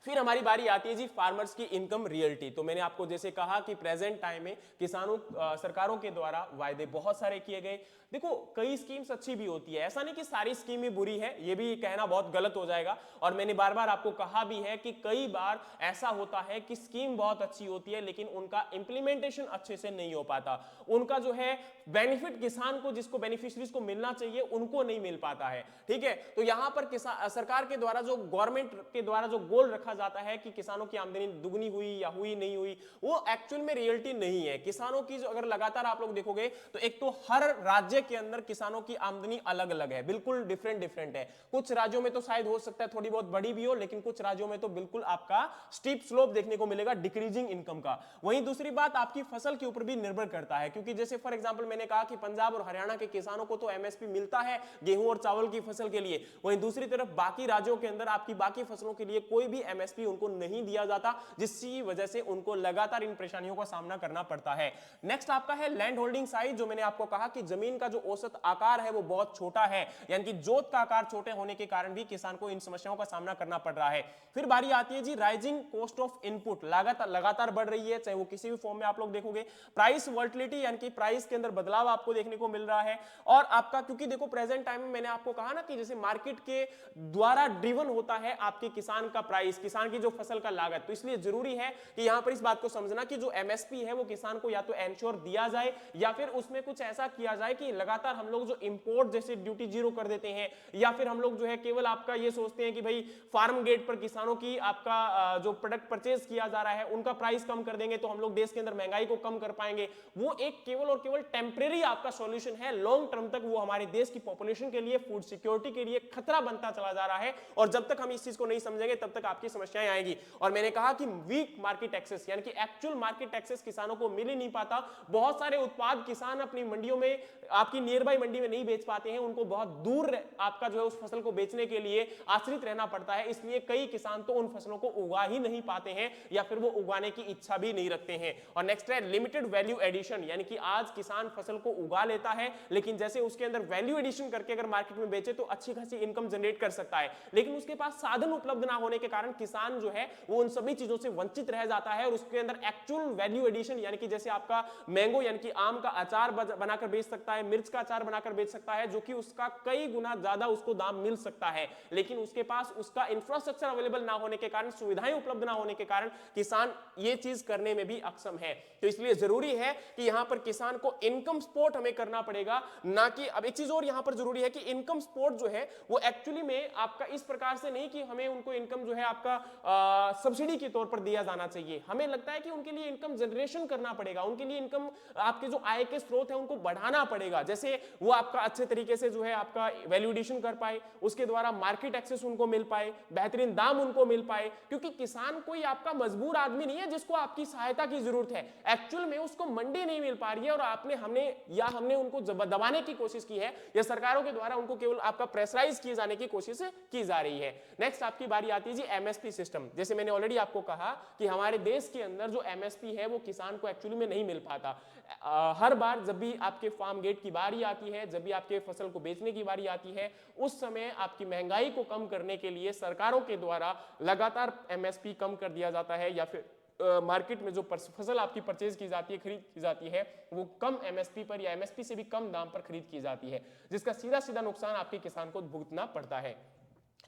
फिर हमारी बारी आती है जी फार्मर्स की इनकम रियलिटी। तो मैंने आपको जैसे कहा कि प्रेजेंट टाइम में किसानों सरकारों के द्वारा वायदे बहुत सारे किए गए। देखो कई स्कीम्स अच्छी भी होती है, ऐसा नहीं कि सारी स्कीमें बुरी है, ये भी कहना बहुत गलत हो जाएगा। और मैंने बार बार आपको कहा भी है कि कई बार ऐसा होता है कि स्कीम बहुत अच्छी होती है लेकिन उनका इंप्लीमेंटेशन अच्छे से नहीं हो पाता, उनका जो है बेनिफिट किसान को, जिसको बेनिफिशरीज को मिलना चाहिए, उनको नहीं मिल पाता है। ठीक है, तो यहां पर सरकार के द्वारा जो गवर्नमेंट के द्वारा जो गोल रखा जाता है कि किसानों की आमदनी दुगनी हुई या हुई नहीं हुई, वो एक्चुअल में रियलिटी नहीं है। किसानों की जो अगर लगातार आप लोग देखोगे तो एक तो हर राज्य के अंदर किसानों की आमदनी अलग अलग है, बिल्कुल डिफरेंट है। कुछ राज्यों में तो शायद हो सकता है थोड़ी बहुत बड़ी भी हो, लेकिन कुछ राज्यों में तो बिल्कुल आपका स्टीप स्लोप देखने को मिलेगा डिक्रीजिंग इनकम का। वहीं दूसरी बात आपकी फसल के ऊपर भी निर्भर करता है, क्योंकि जैसे फॉर एग्जांपल मैंने कहा कि पंजाब और हरियाणा के किसानों को तो एमएसपी मिलता है गेहूं और चावल की फसल के लिए, वहीं दूसरी तरफ बाकी राज्यों के अंदर आपकी बाकी फसलों के लिए कोई भी एमएसपी उनको नहीं दिया जाता, जिसकी वजह से उनको लगातार इन परेशानियों का सामना करना पड़ता है। नेक्स्ट आपका है लैंड होल्डिंग साइज। जो मैंने आपको कहा कि जमीन का जो औसत आकार है वो बहुत छोटा है, यानी कि जोत का आकार छोटे होने के कारण भी किसान को इन समस्याओं का सामना करना पड़ रहा है। फिर बारी आती है जी राइजिंग कॉस्ट ऑफ इनपुट, लागत लगातार बढ़ रही है, चाहे वो किसी भी फॉर्म में आप लोग देखोगे। प्राइस वोलेटिलिटी यानी कि प्राइस के अंदर बदलाव आपको देखने को मिल रहा है। और आपका क्योंकि देखो प्रेजेंट टाइम में मैंने आपको कहा ना कि जैसे मार्केट के द्वारा ड्रिवन होता है आपके किसान का प्राइस, किसान की जो फसल का लागत, तो इसलिए जरूरी है कि यहां पर इस बात को समझना कि जो एमएसपी है वो किसान को या तो एंश्योर दिया जाए या फिर उसमें कुछ ऐसा किया जाए कि लगातार हम लोग जो इंपोर्ट जैसे ड्यूटी जीरो कर देते हैं, या फिर हम लोग जो है केवल आपका ये सोचते हैं कि भाई फार्म गेट पर किसानों की आपका जो प्रोडक्ट परचेज किया जा रहा है उनका प्राइस कम कर देंगे तो हम लोग देश के अंदर महंगाई को कम कर पाएंगे। वो एक केवल और केवल टेम्परेरी आपका सॉल्यूशन है, लॉन्ग टर्म तक वो हमारे देश की पॉपुलेशन के लिए, फूड सिक्योरिटी के लिए खतरा बनता चला जा रहा है। और जब तक हम इस चीज को नहीं समझेंगे तब तक आपकी समस्याएं आएगी। और मैंने कहा कि वीक मार्केट एक्सेस यानी कि एक्चुअल मार्केट एक्सेस किसानों को मिल ही नहीं पाता। बहुत सारे उत्पाद किसान अपनी मंडियों में, आपकी नियर बाय मंडी में नहीं बेच पाते हैं, उनको बहुत दूर आपका जो है उस फसल को बेचने के लिए आश्रित रहना पड़ता है। इसलिए कई किसान तो उन फसलों को उगा ही नहीं पाते हैं या फिर वो उगाने की इच्छा भी नहीं रखते हैं। और नेक्स्ट है लिमिटेड वैल्यू एडिशन, यानी कि आज किसान फसल को उगा लेता है लेकिन जैसे उसके अंदर वैल्यू एडिशन करके अगर मार्केट में बेचे तो अच्छी खासी इनकम जनरेट कर सकता है, लेकिन उसके पास साधन उपलब्ध ना होने के कारण किसान जो है वो उन सभी चीजों से वंचित रह जाता है। और उसके अंदर एक्चुअल वैल्यू एडिशन यानी कि जैसे आपका मैंगो यानी कि आम का अचार बनाकर बेच सकता है, है, मिर्च का अचार बनाकर बेच सकता है, जो कि उसका कई गुना ज्यादा उसको दाम मिल सकता है, लेकिन उसके पास उसका इंफ्रास्ट्रक्चर अवेलेबल ना होने के कारण, सुविधाएं उपलब्ध ना होने के कारण किसान ये चीज करने में भी अक्षम है। तो इसलिए जरूरी है कि यहां पर किसान को इनकम सपोर्ट हमें करना पड़ेगा, ना कि अब एक चीज और यहां पर जरूरी है कि इनकम सपोर्ट जो है वो एक्चुअली में आपका इस प्रकार से नहीं कि हमें उनको इनकम जो है आपका सब्सिडी के तौर पर दिया जाना चाहिए। हमें लगता है कि उनके लिए इनकम जनरेशन करना पड़ेगा, उनके लिए इनकम आपके जो आय के स्रोत है उनको बढ़ाना पड़ेगा, जैसे वो आपका अच्छे तरीके से जो है आपका वैल्यू एडिशन कर पाए, उसके द्वारा मार्केट एक्सेस उनको मिल पाए, बेहतरीन दाम उनको मिल पाए, क्योंकि किसान कोई आपका मजबूर आदमी नहीं है जिसको आपकी सहायता की जरूरत है। एक्चुअल में उसको मंडी नहीं मिल पा रही है और हमने उनको दबाने की कोशिश की है, या सरकारों के द्वारा उनको केवल आपका प्रेशराइज किए जाने की कोशिश की जा रही है। नेक्स्ट आपकी बारी आती है जी एमएसपी सिस्टम। जैसे मैंने ऑलरेडी आपको कहा कि हमारे देश के अंदर जो एमएसपी है वो किसान को एक्चुअली में नहीं मिल पाता। हर बार जब भी आपके फार्म गेट की बारी आती है, जब भी आपके फसल को बेचने की बारी आती है, उस समय आपकी महंगाई को कम करने के लिए सरकारों के द्वारा लगातार एमएसपी कम कर दिया जाता है, या फिर मार्केट में जो फसल आपकी परचेज की जाती है, खरीद की जाती है, वो कम एमएसपी पर या एमएसपी से भी कम दाम पर खरीद की जाती है, जिसका सीधा सीधा नुकसान आपके किसान को भुगतना पड़ता है।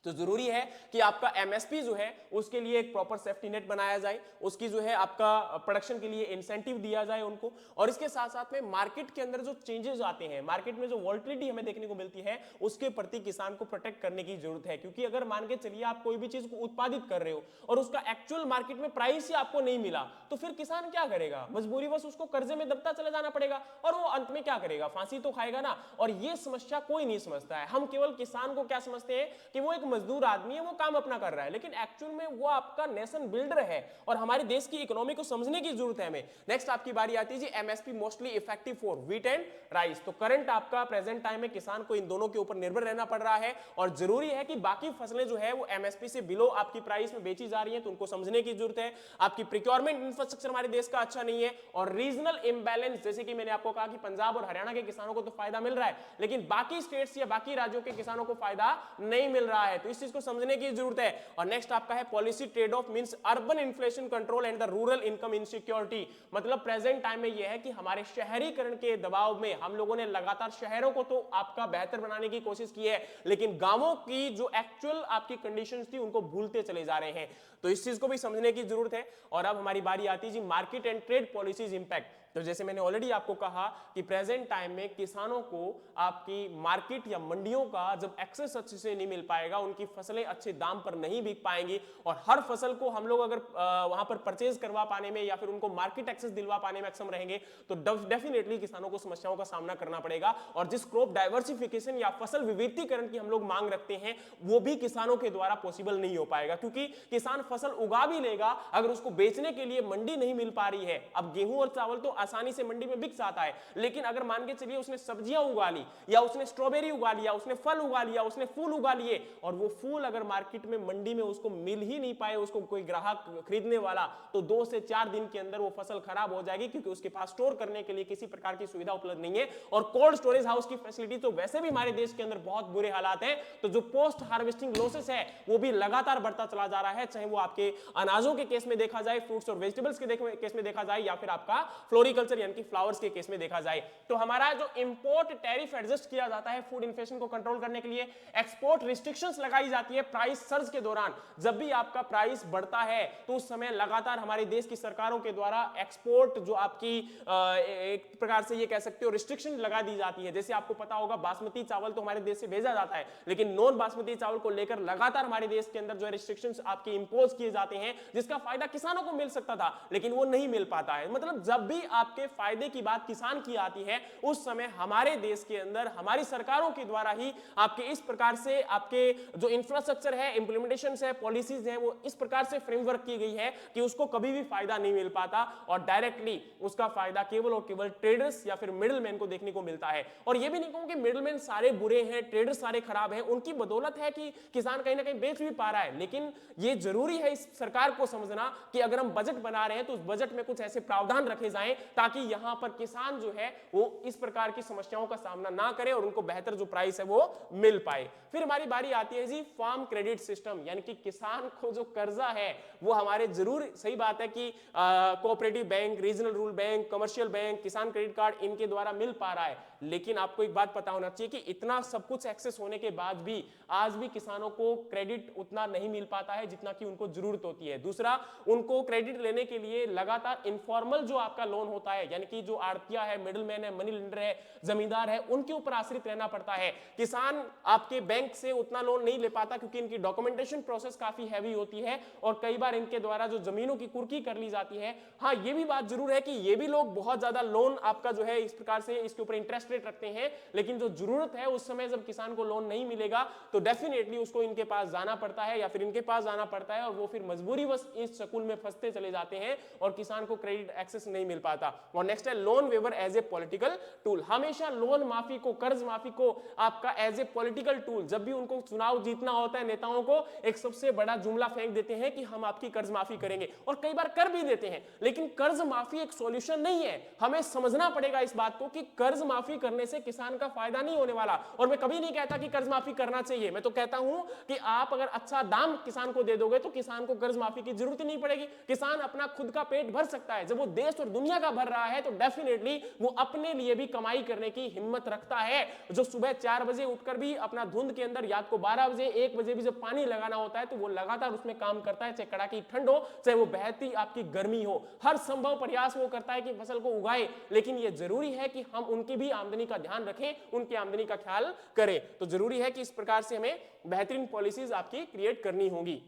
तो जरूरी है कि आपका एमएसपी जो है उसके लिए एक प्रॉपर सेफ्टी नेट बनाया जाए, उसकी जो है आपका प्रोडक्शन के लिए इंसेंटिव दिया जाए उनको, और इसके साथ साथ में मार्केट के अंदर जो चेंजेस आते हैं, मार्केट में जो वॉल्टिलिटी हमें देखने को मिलती है, उसके प्रति किसान को प्रोटेक्ट करने की जरूरत है। क्योंकि अगर मान के चलिए आप कोई भी चीज को उत्पादित कर रहे हो और उसका एक्चुअल मार्केट में प्राइस ही आपको नहीं मिला, तो फिर किसान क्या करेगा? मजबूरीवश उसको कर्जे में दबता चला जाना पड़ेगा, और वो अंत में क्या करेगा? फांसी तो खाएगा ना। और ये समस्या कोई नहीं समझता है। हम केवल किसान को क्या समझते हैं कि वो एक मजदूर आदमी है, वो काम अपना कर रहा है, लेकिन एक्चुअल में वो आपका नेशन बिल्डर है, और हमारे देश की इकोनॉमी को समझने की जरूरत है हमें। नेक्स्ट आपकी बारी आती है जी MSP mostly effective for wheat and rice. तो करंट आपका प्रेजेंट टाइम में किसान को इन दोनों के ऊपर निर्भर रहना पड़ रहा है, और जरूरी है कि बाकी फसलें जो है वो एमएसपी से बिलो आपकी प्राइस में बेची जा रही है, तो उनको समझने की जरूरत है। आपकी प्रोक्योरमेंट इंफ्रास्ट्रक्चर हमारे देश का अच्छा नहीं है, और रीजनल इंबैलेंस, जैसे कि मैंने आपको कहा कि पंजाब और हरियाणा के किसानों को तो फायदा मिल रहा है, लेकिन बाकी स्टेट्स या बाकी राज्यों के किसानों को फायदा नहीं मिल रहा है, तो इस चीज को समझने की जरूरत है। और नेक्स्ट आपका है policy trade off means urban inflation control and the rural income insecurity. मतलब प्रेजेंट टाइम में यह है कि हमारे शहरीकरण के दबाव में हम लोगों ने लगातार शहरों को तो आपका बेहतर बनाने की कोशिश की है, लेकिन गांवों की जो एक्चुअल आपकी कंडीशंस थी उनको भूलते चले जा रहे हैं, तो इस चीज को भी समझने की जरूरत है। और अब हमारी बारी आती है जी market and trade policies impact. तो जैसे मैंने ऑलरेडी आपको कहा कि प्रेजेंट टाइम में किसानों को आपकी मार्केट या मंडियों का जब एक्सेस अच्छे से नहीं मिल पाएगा, उनकी फसलें अच्छे दाम पर नहीं बिक पाएंगी, और हर फसल को हम लोग अगर वहां पर परचेज करवा पाने में या फिर उनको मार्केट एक्सेस दिलवा पाने में अक्षम रहेंगे, तो डेफिनेटली किसानों को समस्याओं का सामना करना पड़ेगा। और जिस क्रॉप डाइवर्सिफिकेशन या फसल विविधीकरण की हम लोग मांग रखते हैं, वो भी किसानों के द्वारा पॉसिबल नहीं हो पाएगा, क्योंकि किसान फसल उगा भी लेगा, अगर उसको बेचने के लिए मंडी नहीं मिल पा रही है। अब गेहूं और चावल तो आसानी से मंडी में बिक जाता है, लेकिन अगर मान के चलिए उसने सब्जियां उगा ली, या उसने स्ट्रॉबेरी उगा लिया, उसने फल उगा लिया, उसने फूल उगा लिए, और वो फूल अगर मार्केट में मंडी में उसको मिल ही नहीं पाए, उसको कोई ग्राहक खरीदने वाला, तो 2 से 4 दिन के अंदर वो फसल खराब हो जाएगी, क्योंकि उसके पास स्टोर करने के लिए किसी प्रकार की सुविधा उपलब्ध नहीं है। और कोल्ड स्टोरेज हाउस की फैसिलिटी तो वैसे भी हमारे देश के अंदर बहुत बुरे हालात हैं, तो जो पोस्ट हार्वेस्टिंग लॉसेस है वो भी लगातार बढ़ता चला जा रहा है, चाहे वो आपके अनाजों के केस में देखा जाए, फ्रूट्स और वेजिटेबल्स के केस में देखा जाए, या फिर आपका फ्लोरिकल्चर यानी कि फ्लावर्स के केस में देखा जाए। तो हमारा जो इंपोर्ट टैरिफ एडजस्ट किया जाता है फूड इन्फ्लेशन को कंट्रोल करने के लिए, एक्सपोर्ट रिस्ट्रिक्शंस लगाई जाती है प्राइस सर्ज के दौरान। जब भी आपका प्राइस बढ़ता है तो उस समय लगातार हमारे देश की सरकारों के द्वारा एक्सपोर्ट जो आपकी एक प्रकार से ये कह सकते हो रिस्ट्रिक्शन लगा दी जाती है। जैसे आपको पता होगा बासमती चावल तो हमारे देश से भेजा जाता है, लेकिन नॉन बासमती चावल को लेकर लगातार हमारे देश के अंदर जो है रिस्ट्रिक्शंस आपके इंपोज किए जाते हैं, जिसका फायदा किसानों को मिल सकता था, लेकिन वो नहीं मिल पाता है। मतलब जब भी आपके फायदे की बात किसान की आती है, उस समय हमारे देश के अंदर हमारी सरकारों के द्वारा ही आपके इस प्रकार से आपके जो इंफ्रास्ट्रक्चर है, इंप्लीमेंटेशन है, पॉलिसीज है, वो इस प्रकार से फ्रेमवर्क की गई है कि उसको कभी भी फायदा नहीं मिल पाता, और डायरेक्टली उसका फायदा केवल और केवल ट्रेडर्स या फिर मिडिलमैन को देखने को मिलता है। और ये भी नहीं कहूं कि मिडिलमैन सारे बुरे हैं, ट्रेडर्स सारे खराब हैं, उनकी बदौलत है कि किसान कहीं ना कहीं बेच भी पा रहा है। लेकिन ये जरूरी है इस सरकार को समझना कि अगर हम बजट बना रहे हैं तो उस बजट में कुछ ऐसे प्रावधान रखे जाएं ताकि यहां पर किसान जो है वो इस प्रकार की समस्याओं का सामना ना करे और उनको बेहतर जो प्राइस है वो मिल पाए। फिर हमारी बारी आती है जी फार्म क्रेडिट सिस्टम, यानी कि किसान को जो कर्जा है वो हमारे जरूर सही बात है कि cooperative bank, regional rural bank, commercial bank, किसान क्रेडिट कार्ड इनके द्वारा मिल पा रहा है, लेकिन आपको एक बात पता होना चाहिए कि इतना सब कुछ एक्सेस होने के बाद भी आज भी किसानों को क्रेडिट उतना नहीं मिल पाता है जितना कि उनको जरूरत होती है। दूसरा, उनको क्रेडिट लेने के लिए लगातार इनफॉर्मल जो आपका लोन होता है, यानी कि जो आड़तिया है, मिडिलमैन है, मनी लेंडर है, जमींदार है, उनके ऊपर आश्रित रहना पड़ता है। किसान आपके बैंक से उतना लोन नहीं ले पाता क्योंकि इनकी डॉक्यूमेंटेशन प्रोसेस काफी हैवी होती है और कई बार इनके द्वारा जो जमीनों की कुर्की कर ली जाती है। हाँ, ये भी बात जरूर है कि ये भी लोग बहुत ज्यादा लोन आपका जो है इस प्रकार से इसके ऊपर इंटरेस्ट रेट रखते हैं, लेकिन जो जरूरत है उस समय जब किसान को लोन नहीं मिलेगा तो डेफिनेटली उसको इनके पास जाना पड़ता है या फिर इनके पास जाना पड़ता है और वो फिर मजबूरीवश इस शकुल में फंसते चले जाते हैं और किसान को क्रेडिट एक्सेस नहीं मिल पाता। और नेक्स्ट है loan waiver as a political tool. हमेशा लोन माफी को, कर्ज माफी को आपका एज ए पॉलिटिकल टूल, जब भी उनको चुनाव जीतना होता है नेताओं को एक सबसे बड़ा जुमला फेंक देते हैं कि हम आपकी कर्ज माफी करेंगे, और कई बार कर भी देते हैं। लेकिन कर्ज माफी एक सॉल्यूशन नहीं है। हमें समझना पड़ेगा इस बात को कि कर्ज माफी करने से किसान का फायदा नहीं होने वाला। और मैं कभी नहीं कहता कि कर्ज माफी करना चाहिए, मैं तो कहता हूं कि आप अगर अच्छा दाम किसान को दे दोगे तो किसान को कर्ज माफी की जरूरत ही नहीं पड़ेगी। किसान अपना खुद का पेट भर सकता है। जब वो देश और दुनिया का भर रहा है तो डेफिनेटली वो अपने लिए भी कमाई करने की हिम्मत रखता है। जो सुबह 4 बजे उठकर भी अपना धुंध के अंदर रात को 12 बजे 1 बजे भी जब पानी लगाना होता है तो वो लगातार उसमें काम करता है, चाहे कड़ाकी ठंड हो चाहे वो बहती आपकी गर्मी हो। हर संभव प्रयास वो करता है कि फसल को उगाए। लेकिन ये जरूरी है कि हम उनकी भी आमदनी का ध्यान रखें, उनकी आमदनी का ख्याल करें। तो जरूरी है कि इस प्रकार से हमें बेहतरीन पॉलिसीज आपकी क्रिएट करनी होंगी।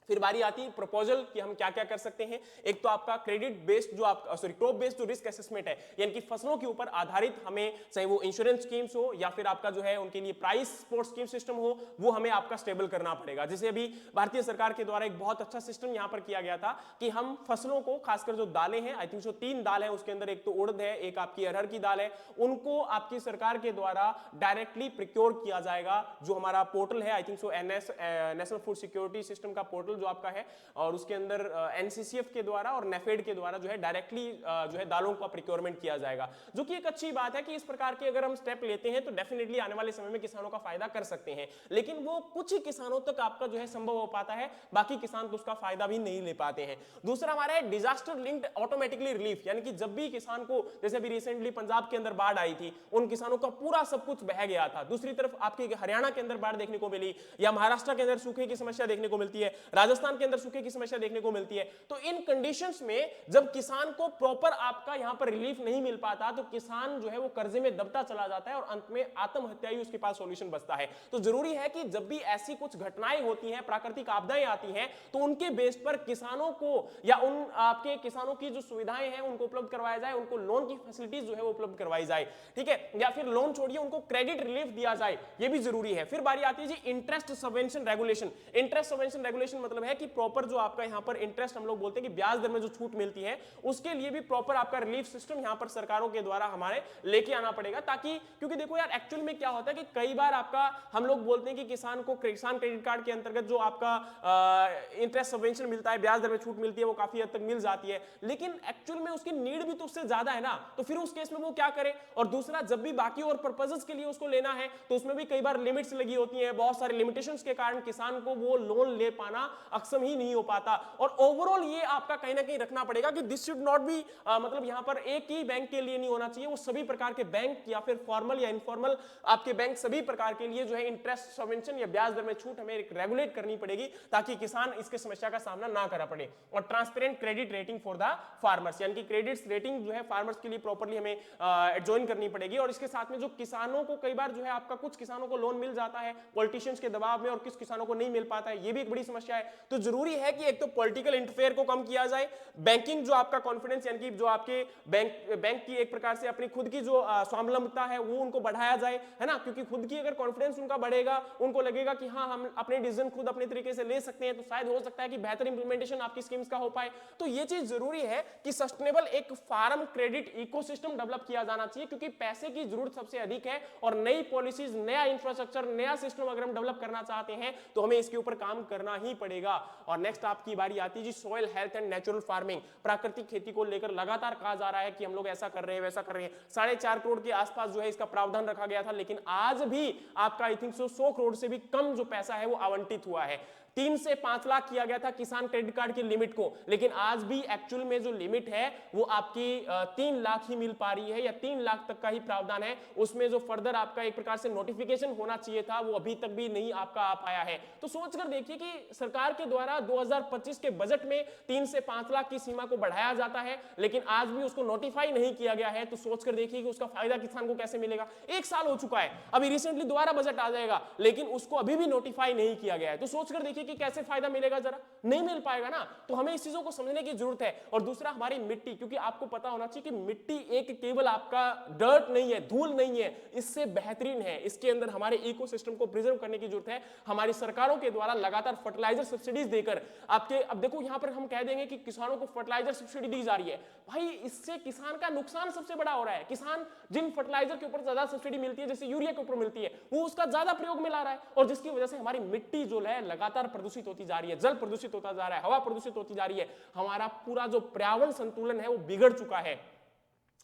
फिर बारी आती है प्रपोजल कि हम क्या क्या कर सकते हैं। एक तो आपका क्रेडिट बेस्ड जो आप क्रॉप बेस्ड जो रिस्क असेसमेंट है, यानी कि फसलों के ऊपर आधारित हमें, चाहे वो इंश्योरेंस स्कीम्स हो या फिर आपका जो है उनके लिए प्राइस सपोर्ट स्कीम सिस्टम हो, वो हमें आपका स्टेबल करना पड़ेगा। जैसे अभी भारतीय सरकार के द्वारा एक बहुत अच्छा सिस्टम यहां पर किया गया था कि हम फसलों को, खासकर जो दालें हैं, आई थिंक सो 3 दाल है उसके अंदर, एक तो उड़द है, एक आपकी अरहर की दाल है, उनको आपकी सरकार के द्वारा डायरेक्टली प्रिक्योर किया जाएगा। जो हमारा पोर्टल है, I think so national food security system का पोर्टल जो आपका है, और उसके अंदर एनसीसीएफ के द्वारा और नेफेड के द्वारा जो है डायरेक्टली जो है दालों का प्रिक्योरमेंट किया जाएगा, जो कि एक अच्छी बात है कि इस प्रकार के अगर हम स्टेप लेते हैं तो डेफिनेटली आने वाले समय में किसानों का फायदा कर सकते हैं। लेकिन वो कुछ ही किसानों तक आपका जो है संभव हो पाता है, बाकी किसान तो उसका फायदा भी नहीं ले पाते हैं। दूसरा हमारा है डिजास्टर लिंक्ड ऑटोमेटिकली रिलीफ, यानी कि जब भी किसान को, जैसे अभी रिसेंटली पंजाब के अंदर बाढ़ आई थी, उन किसानों का पूरा सब कुछ बह गया था। दूसरी तरफ आपके हरियाणा के अंदर बाढ़ देखने को मिली, या महाराष्ट्र के अंदर सूखे की समस्या देखने को मिलती है, राजस्थान के अंदर सूखे की समस्या देखने को मिलती है। तो इन कंडीशंस में जब किसान को प्रॉपर आपका यहां पर रिलीफ नहीं मिल पाता तो किसान जो है वो कर्जे में दबता चला जाता है और अंत में आत्महत्या ही उसके पास सॉल्यूशन बचता है। तो जरूरी है कि जब भी ऐसी कुछ घटनाएं होती हैं, प्राकृतिक आपदाएं आती हैं, तो उनके बेस पर किसानों को या उन आपके किसानों की जो सुविधाएं हैं उनको उपलब्ध करवाया जाए, उनको लोन की फैसिलिटीज जो है वो उपलब्ध करवाई जाए, ठीक है, या फिर लोन छोड़िए उनको क्रेडिट रिलीफ दिया जाए, ये भी जरूरी है। फिर बारी आती है जी interest subvention regulation. Interest subvention regulation मतलब है कि प्रॉपर जो आपका यहां पर इंटरेस्ट, हम लोग बोलते हैं कि ब्याज दर में जो छूट मिलती है, उसके लिए भी प्रॉपर आपका रिलीफ सिस्टम यहां पर सरकारों के द्वारा हमारे लेके आना पड़ेगा। ताकि, क्योंकि देखो यार एक्चुअल में क्या होता है कि कई बार आपका, हम लोग बोलते हैं कि किसान को किसान क्रेडिट कार्ड के अंतर्गत जो आपका इंटरेस्ट सबवेंशन मिलता है, ब्याज दर में छूट मिलती है, वो काफी हद तक मिल जाती है, लेकिन एक्चुअल में उसकी नीड भी तो उससे ज्यादा है ना, तो फिर उस केस में वो क्या करे। और दूसरा, जब भी बाकी और पर्पसेस के लिए उसको लेना है तो उसमें भी कई बार लिमिट्स लगी होती है, बहुत सारे लिमिटेशंस के कारण किसान को वो लोन ले पाना अक्षम ही नहीं हो पाता। और ओवरऑल ये आपका कहीं ना कहीं रखना पड़ेगा कि दिस शुड नॉट बी, मतलब यहां पर एक ही बैंक के लिए नहीं होना चाहिए, वो सभी प्रकार के बैंक या फिर फॉर्मल या इनफॉर्मल आपके बैंक, सभी प्रकार के लिए जो है इंटरेस्ट सबवेंशन या ब्याज दर में छूट हमें रेगुलेट करनी पड़ेगी ताकि किसान इसके समस्या का सामना ना करना पड़े। और transparent credit rating for the farmers, यानी कि क्रेडिट रेटिंग जो है फार्मर्स के लिए प्रॉपर्ली हमें एडजॉइन करनी पड़ेगी। और इसके साथ में जो किसानों को कई बार जो है आपका, कुछ किसानों को लोन मिल जाता है पॉलिटिशियंस के दबाव में और किस किसानों को नहीं मिल पाता है, ये भी एक बड़ी समस्या है। तो जरूरी है कि एक तो पॉलिटिकल इंटरफेयर को कम किया जाए, बैंकिंग जो आपका कॉन्फिडेंस, यानी कि जो आपके बैंक की एक प्रकार से अपनी खुद की जो स्वावलंबता है वो उनको बढ़ाया जाए, है ना, क्योंकि खुद की अगर कॉन्फिडेंस उनका बढ़ेगा, उनको लगेगा कि हाँ हम अपने डिसीजन खुद अपने तरीके से ले सकते हैं, तो शायद हो सकता है कि बेहतर इंप्लीमेंटेशन आपकी स्कीम्स का हो पाए। तो ये चीज जरूरी है कि सस्टेनेबल एक फार्म क्रेडिट इकोसिस्टम डेवलप किया जाना चाहिए, क्योंकि पैसे की जरूरत सबसे अधिक है और नई पॉलिसीज, नया इंफ्रास्ट्रक्चर, नया सिस्टम अगर हम डेवलप करना चाहते हैं तो हमें इसके ऊपर काम करना ही पड़ेगा। और नेक्स्ट आपकी बारी आती है जी soil health and natural farming. प्राकृतिक खेती को लेकर लगातार कहा जा रहा है कि हम लोग ऐसा कर रहे हैं, वैसा कर रहे हैं। 4.5 करोड़ के आसपास जो है इसका प्रावधान रखा गया था, लेकिन आज भी आपका आई थिंक 100 करोड़ से भी कम जो पैसा है वो आवंटित हुआ है। 3 से 5 लाख किया गया था किसान क्रेडिट कार्ड की लिमिट को, लेकिन आज भी एक्चुअल में जो लिमिट है वो आपकी 3 लाख ही मिल पा रही है, या 3 लाख तक का ही प्रावधान है। उसमें जो फर्दर आपका एक प्रकार से नोटिफिकेशन होना चाहिए था वो अभी तक भी नहीं आपका आ पाया है। तो सोचकर देखिए कि सरकार के द्वारा 2025 के बजट में 3 से 5 लाख की सीमा को बढ़ाया जाता है, लेकिन आज भी उसको नोटिफाई नहीं किया गया है। तो सोचकर देखिए कि उसका फायदा किसान को कैसे मिलेगा। 1 साल हो चुका है, अभी रिसेंटली दोबारा बजट आ जाएगा, लेकिन उसको अभी भी नोटिफाई नहीं किया गया है। तो सोचकर देखिए कि कैसे फायदा मिलेगा, जरा नहीं मिल पाएगा ना। तो हमें इस चीजों को समझने की जरूरत है। और दूसरा हमारी मिट्टी, क्योंकि आपको पता होना चाहिए कि मिट्टी एक केवल आपका डर्ट नहीं है, धूल नहीं है, इससे बेहतरीन है। इसके अंदर हमारे इकोसिस्टम को प्रिजर्व करने की जरूरत है। हमारी सरकारों के द्वारा लगातार फर्टिलाइजर सब्सिडीज देकर आपके, अब देखो यहां पर हम कह देंगे कि किसानों को फर्टिलाइजर सब्सिडी दी जा रही है, भाई इससे किसान का नुकसान सबसे बड़ा हो रहा है। किसान जिन फर्टिलाइजर के ऊपर ज्यादा सब्सिडी मिलती है, जैसे यूरिया के ऊपर मिलती है, वो उसका ज्यादा प्रयोग में ला रहा है, और जिसकी वजह से हमारी मिट्टी जो है लगातार प्रदूषित होती जा रही है, जल प्रदूषित होता जा रहा है, हवा प्रदूषित होती जा रही है, हमारा पूरा जो पर्यावरण संतुलन है वो बिगड़ चुका है।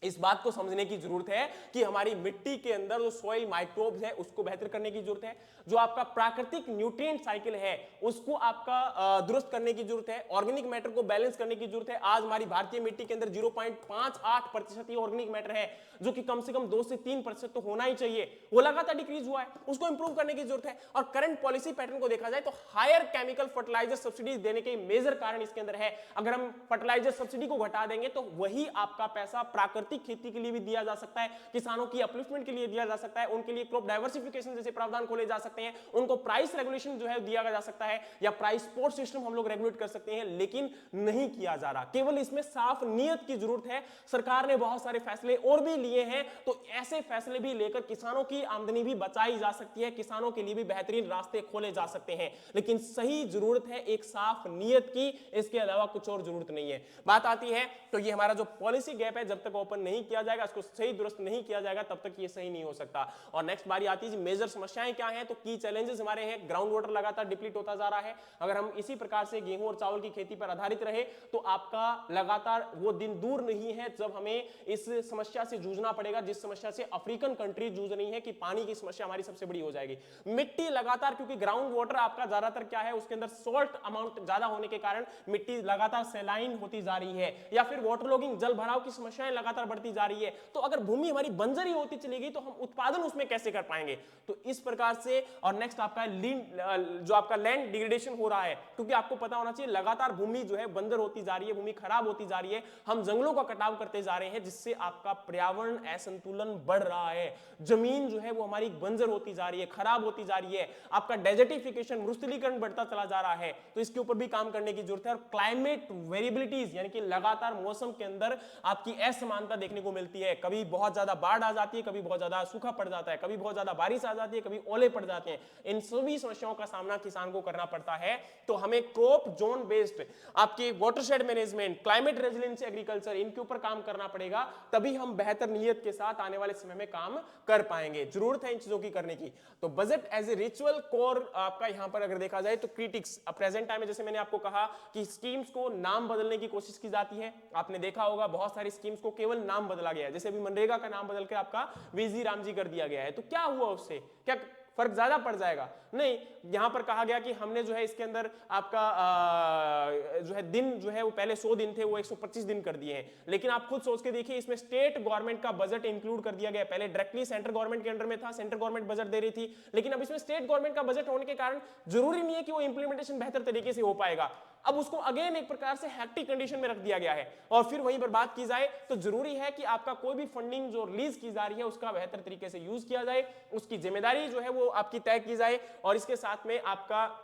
इस बात को समझने की जरूरत है कि हमारी मिट्टी के अंदर जो सॉइल माइक्रोब्स है उसको बेहतर करने की जरूरत है। जो आपका प्राकृतिक न्यूट्रिएंट साइकिल है उसको आपका दुरुस्त करने की जरूरत है। ऑर्गेनिक मैटर को बैलेंस करने की जरूरत है। आज हमारी भारतीय मिट्टी के अंदर 0.58% ही ऑर्गेनिक मैटर है, जो कि कम से कम 2 से 3% तो होना ही चाहिए, वो लगातार डिक्रीज हुआ है, उसको इंप्रूव करने की जरूरत है। और करंट पॉलिसी पैटर्न को देखा जाए तो हायर केमिकल फर्टिलाइजर सब्सिडीज देने के मेजर कारण इसके अंदर है। अगर हम फर्टिलाइजर सब्सिडी को घटा देंगे तो वही आपका पैसा प्राकृतिक खेती के लिए भी दिया जा सकता है, किसानों की अपलिफ्टमेंट के लिए दिया जा सकता है, उनके लिए क्रॉप डाइवर्सिफिकेशन जैसे प्रावधान खोले जा सकते हैं, उनको प्राइस रेगुलेशन जो है दिया जा सकता है, या प्राइस सपोर्ट सिस्टम हम लोग रेगुलेट कर सकते हैं, लेकिन नहीं किया जा रहा। केवल इसमें साफ नियत की जरूरत है। सरकार ने बहुत सारे फैसले और भी लिए हैं, तो ऐसे फैसले भी लेकर किसानों की आमदनी भी बचाई जा सकती है, किसानों के लिए भी बेहतरीन रास्ते खोले जा सकते हैं, लेकिन सही जरूरत है एक साफ नियत की, इसके अलावा कुछ और जरूरत नहीं है। बात आती है तो ये हमारा जो पॉलिसी गैप है, जब तक ओपन नहीं किया जाएगा, इसको सही दुरुस्त नहीं किया जाएगा, तब तक ये सही नहीं हो सकता। और नेक्स्ट बारी आती है मेजर समस्याएं क्या हैं, तो की चैलेंजेस हमारे हैं। ग्राउंड वाटर लगातार डिप्लीट होता जा रहा है। अगर हम इसी प्रकार से गेहूं और चावल की खेती पर आधारित रहे तो आपका लगातार वो दिन दूर नहीं है जब हमें इस समस्या से जूझना पड़ेगा, जिस समस्या से अफ्रीकन कंट्री जूझ रही है, कि पानी की समस्या हमारी सबसे बड़ी हो जाएगी। मिट्टी लगातार, क्योंकि ग्राउंड वाटर आपका ज्यादातर क्या है, उसके अंदर सॉल्ट अमाउंट ज्यादा होने के कारण मिट्टी लगातार सैलाइन होती जा रही है, या फिर वाटर लॉगिंग, जल भराव की समस्याएं लगातार बढ़ती जा रही है। तो अगर भूमि हमारी बंजर ही होती चलेगी तो हम उत्पादन उसमें कैसे कर पाएंगे। तो इस प्रकार से, और नेक्स्ट आपका जो आपका लैंड डिग्रेडेशन हो रहा है, क्योंकि आपको पता होना चाहिए लगातार भूमि जो है बंजर होती जा रही है, भूमि खराब होती जा रही है, हम जंगलों का कटाव करते जा रहे हैं, जिससे आपका पर्यावरण असंतुलन बढ़ रहा है। जमीन जो है वो हमारी बंजर होती जा रही है, खराब होती जा रही है, आपका डेजर्टिफिकेशन, मरुस्थलीकरण बढ़ता चला जा रहा है। तो इसके ऊपर भी काम करने की जरूरत है। और क्लाइमेट वेरिएबिलिटीज, यानी कि लगातार मौसम के अंदर आपकी असमानता देखने को मिलती है। कभी बहुत ज्यादा बाढ़ आ जाती है, कभी बहुत ज्यादा सूखा पड़ जाता है, कभी बहुत ज्यादा बारिश आ जाती है, कभी ओले पड़ जाते हैं। इन सभी समस्याओं का सामना किसान को करना पड़ता है। तो हमें क्रॉप जोन बेस्ड, आपके watershed management, climate resilience agriculture, इनके ऊपर काम करना पड़ेगा, तभी हम बेहतर नियत के साथ आने वाले समय में काम कर पाएंगे। जरूरत है इन चीजों की करने की। तो budget as a ritual core आपका यहां पर अगर देखा जाए तो क्रिटिक्स प्रेजेंट टाइम में, जैसे मैंने आपको कहा कि स्कीम्स को नाम बदलने की कोशिश की जाती है। आपने देखा होगा बहुत सारी स्कीम्स को केवल नाम बदला गया है, जैसे अभी मनरेगा का नाम बदल के आपका वीजी रामजी कर दिया गया है। तो क्या हुआ उससे, क्या फर्क ज्यादा पड़ जाएगा? नहीं, यहां पर कहा गया कि हमने जो है इसके अंदर आपका जो है दिन जो है वो पहले 100 दिन थे, वो 125 दिन कर दिए हैं। लेकिन आप खुद सोच के देखिए, इसमें स्टेट गवर्नमेंट का बजट इंक्लूड कर दिया गया। पहले डायरेक्टली सेंट्रल गवर्नमेंट के अंडर में था, सेंट्रल गवर्नमेंट बजट दे रही थी, लेकिन अब इसमें स्टेट गवर्नमेंट का बजट होने के कारण जरूरी नहीं है कि वो इंप्लीमेंटेशन बेहतर तरीके से हो पाएगा। अब उसको अगेन एक प्रकार से हैक्टिक कंडीशन में रख दिया गया है। और फिर वहीं पर बात की जाए तो जरूरी है कि आपका कोई भी फंडिंग जो रिलीज की जा रही है उसका बेहतर तरीके से यूज किया जाए, उसकी जिम्मेदारी जो है वो आपकी तय की जाए। और इसके साथ में आपका,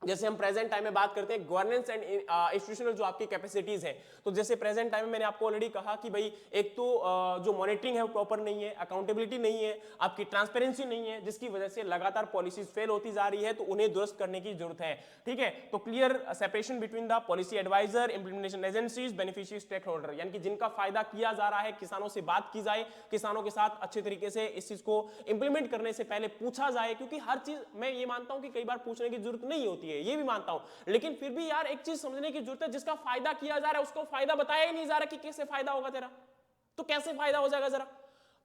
जैसे हम प्रेजेंट टाइम में बात करते हैं गवर्नेंस एंड इंस्टीट्यूशनल जो आपकी कैपेसिटीज है, तो जैसे प्रेजेंट टाइम में मैंने आपको ऑलरेडी कहा कि भाई एक तो जो मॉनिटरिंग है वो प्रॉपर नहीं है, अकाउंटेबिलिटी नहीं है, आपकी ट्रांसपेरेंसी नहीं है, जिसकी वजह से लगातार पॉलिसीज फेल होती जा रही है। तो उन्हें दुरुस्त करने की जरूरत है। ठीक है, तो clear separation between the policy adviser, implementation agencies, beneficiary, stakeholder, यानी कि जिनका फायदा किया जा रहा है, किसानों से बात की जाए, किसानों के साथ अच्छे तरीके से इस चीज को इंप्लीमेंट करने से पहले पूछा जाए, क्योंकि हर चीज मैं ये मानता हूं कि कई बार पूछने की जरूरत नहीं होती है, ये भी मानता हूं, लेकिन फिर भी यार एक चीज समझने की जरूरत है, जिसका फायदा किया जा रहा है उसको फायदा बताया ही नहीं जा रहा कि कैसे फायदा होगा तेरा, तो कैसे फायदा हो जाएगा जरा।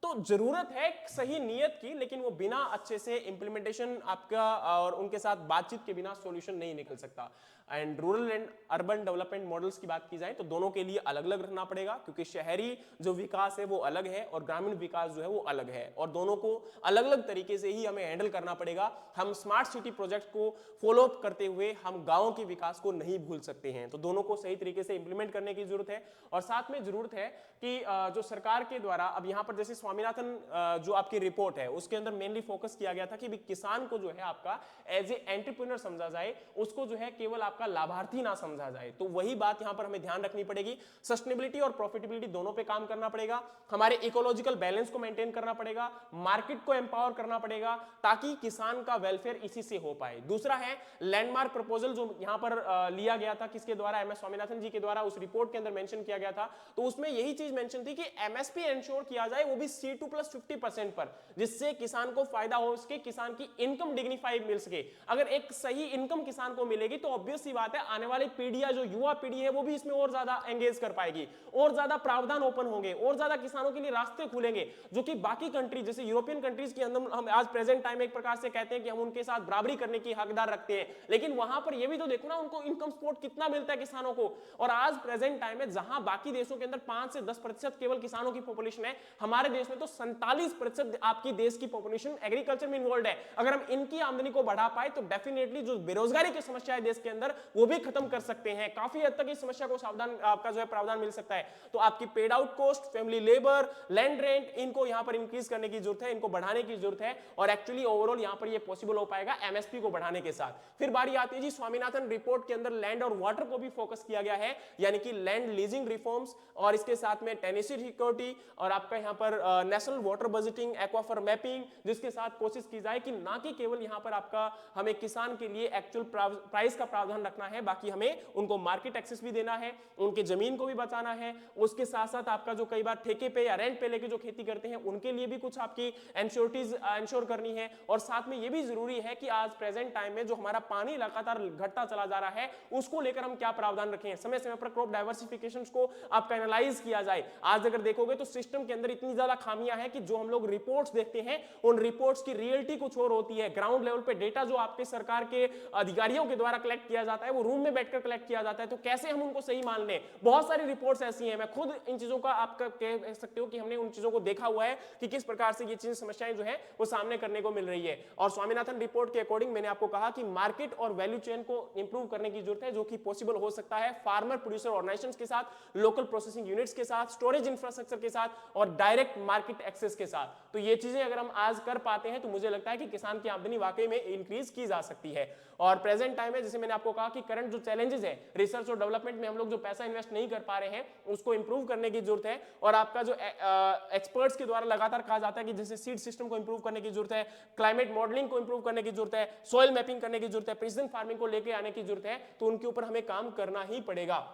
तो जरूरत है एक सही नियत की, लेकिन वो बिना अच्छे से इंप्लीमेंटेशन आपका और उनके साथ बातचीत के बिना सॉल्यूशन नहीं निकल सकता। And rural and urban development models की बात की जाए तो दोनों के लिए अलग अलग रखना पड़ेगा, क्योंकि शहरी जो विकास है वो अलग है और ग्रामीण विकास जो है वो अलग है, और दोनों को अलग अलग तरीके से ही हमें हैंडल करना पड़ेगा। हम स्मार्ट सिटी प्रोजेक्ट को फॉलो अप करते हुए हम गांव के विकास को नहीं भूल सकते हैं। तो दोनों को सही तरीके से इंप्लीमेंट करने की जरूरत है। और साथ में जरूरत है कि जो सरकार के द्वारा अब यहाँ पर जैसे स्वामीनाथन जो आपकी रिपोर्ट है उसके अंदर मेनली फोकस किया गया था कि किसान को जो है आपका एज ए एंटरप्रेन्योर समझा जाए, उसको जो है केवल आपका लाभार्थी ना समझा जाए। तो वही बात यहाँ पर हमें ध्यान रखनी पड़ेगी। सस्टेनेबिलिटी और प्रॉफिटेबिलिटी दोनों पे काम करना पड़ेगा, हमारे इकोलॉजिकल बैलेंस को मेंटेन करना पड़ेगा, मार्केट को एम्पावर करना पड़ेगा, ताकि किसान का वेलफेयर इसी से हो पाए। दूसरा है लैंडमार्क प्रपोजल जो यहाँ पर लिया गया था, किसके द्वारा, एम एस स्वामीनाथन जी के द्वारा उस रिपोर्ट के अंदर मेंशन किया गया था। तो उसमें यही चीज मेंशन थी कि एमएसपी इंश्योर किया जाए, वो भी C2 + 50% पर, जिससे किसान को फायदा हो सके, किसान की इनकम डिग्निफाई मिल सके। अगर एक सही इनकम किसान को मिलेगी तो ऑब्वियस सी बात है आने वाली पीढ़ी या जो युवा पीढ़ी है वो भी इसमें और ज्यादा एंगेज कर पाएगी, और ज्यादा प्रावधान ओपन होंगे, और ज्यादा किसानों के लिए रास्ते खुलेंगे, जो कि बाकी कंट्री जैसे यूरोपियन कंट्रीज के अंदर हम आज प्रेजेंट टाइम एक प्रकार से कहते हैं कि हम उनके साथ बराबरी करने की हकदार रखते हैं, लेकिन वहां पर ये भी तो देखो ना उनको इनकम सपोर्ट कितना मिलता है किसानों को। और आज प्रेजेंट टाइम में जहां बाकी देशों के अंदर 5 से 10% केवल किसानों की पॉपुलेशन है, हमारे देश में तो 47% आपकी देश की पॉपुलेशन एग्रीकल्चर में इन्वॉल्व है। अगर हम इनकी आमदनी को बढ़ा पाए तो डेफिनेटली जो बेरोजगारी की समस्या है देश के अंदर वो भी खत्म कर सकते हैं। काफी हद तक इस समस्या को सावधान आपका जो है प्रावधान मिल सकता है। तो आपकी paid out cost, family labour, land rent, इनको यहां पर इंक्रीज करने की जरूरत है, इनको बढ़ाने की जरूरत है, और एक्चुअली ओवरऑल यहां पर ये पॉसिबल हो पाएगा एमएसपी को बढ़ाने के साथ। फिर बारी आती है जी स्वामीनाथन रिपोर्ट के अंदर लैंड और वाटर को भी फोकस किया गया है, यानी कि लैंड लीजिंग रिफॉर्म्स, और इसके साथ में टेनेसी सिक्योरिटी, और आपका यहां पर national water budgeting, aquifer mapping, जिसके साथ कोशिश की जाए कि ना कि केवल यहां पर आपका हमें किसान के लिए एक्चुअल प्राइस का प्रावधान रखना है, बाकी हमें उनको मार्केट एक्सेस भी देना है, उनके जमीन को भी बचाना है, उसके साथ साथ आपका जो कई बार ठेके पे या रेंट पे लेके जो खेती करते हैं उनके लिए भी कुछ आपकी एंश्योरिटीज इंश्योर करनी है। और साथ में ये भी जरूरी है कि आज प्रेजेंट टाइम में जो हमारा पानी लगातार घटता चला जा रहा है उसको लेकर हम क्या प्रावधान रखें, समय समय पर क्रॉप डाइवर्सिफिकेशन को आपका एनालाइज किया जाए। आज अगर देखोगे तो सिस्टम के अंदर इतनी ज्यादा खामियां हैं कि जो हम लोग रिपोर्ट्स देखते हैं उन रिपोर्ट्स की रियलिटी कुछ और होती है। ग्राउंड लेवल पे डेटा जो आपके सरकार के अधिकारियों के द्वारा कलेक्ट किया जाता है वो रूम में बैठकर कलेक्ट किया जाता है, तो कैसे हम उनको सही मान लें। बहुत सारी रिपोर्ट्स ऐसी हैं, मैं खुद इन चीजों का आप कह सकते हो कि हमने उन चीजों को देखा हुआ है कि किस प्रकार से ये चीजें समस्याएं जो है वो सामने करने को मिल रही है। और स्वामीनाथन रिपोर्ट के अकॉर्डिंग मैंने आपको कहा कि मार्केट और वैल्यू चेन को इंप्रूव करने की जरूरत है, जो कि पॉसिबल हो सकता है फार्मर प्रोड्यूसर ऑर्गेनाइजेशंस के साथ, लोकल प्रोसेसिंग यूनिट्स के साथ, स्टोरेज इंफ्रास्ट्रक्चर के साथ और डायरेक्ट मार्केट एक्सेस के साथ। तो ये चीजें अगर हम आज कर पाते हैं तो मुझे लगता है कि किसान की आमदनी वाकई में इंक्रीज की जा सकती है। और प्रेजेंट टाइम में जैसे मैंने आपको कहा कि करंट जो चैलेंजेस है रिसर्च और डेवलपमेंट में हम लोग जो पैसा इन्वेस्ट नहीं कर पा रहे हैं उसको इंप्रूव करने की जरूरत है। और आपका जो एक्सपर्ट्स के द्वारा लगातार कहा जाता है कि जैसे सीड सिस्टम को इंप्रूव करने की जरूरत है, क्लाइमेट मॉडलिंग को इंप्रूव करने की जरूरत है, सॉइल मैपिंग करने की जरूरत है, प्रिसिजन फार्मिंग को लेके आने की जरूरत है, तो उनके ऊपर हमें काम करना ही पड़ेगा।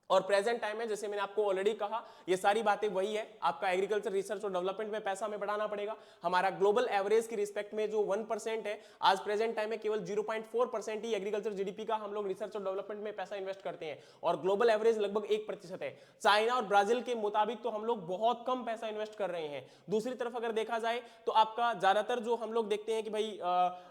और प्रेजेंट टाइम में जैसे मैंने आपको ऑलरेडी कहा ये सारी बातें वही है, आपका एग्रीकल्चर रिसर्च और डेवलपमेंट में पैसा हमें बढ़ाना पड़ेगा। हमारा ग्लोबल एवरेज की रिस्पेक्ट में जो 1% है, आज प्रेजेंट टाइम में केवल 0.4% ही एग्रीकल्चर जीडीपी का हम लोग रिसर्च और डेवलपमेंट में पैसा इन्वेस्ट करते हैं, और ग्लोबल एवरेज लगभग 1% है। चाइना और ब्राजील के मुताबिक तो हम लोग बहुत कम पैसा इन्वेस्ट कर रहे हैं। दूसरी तरफ अगर देखा जाए तो आपका ज्यादातर जो हम लोग देखते हैं कि भाई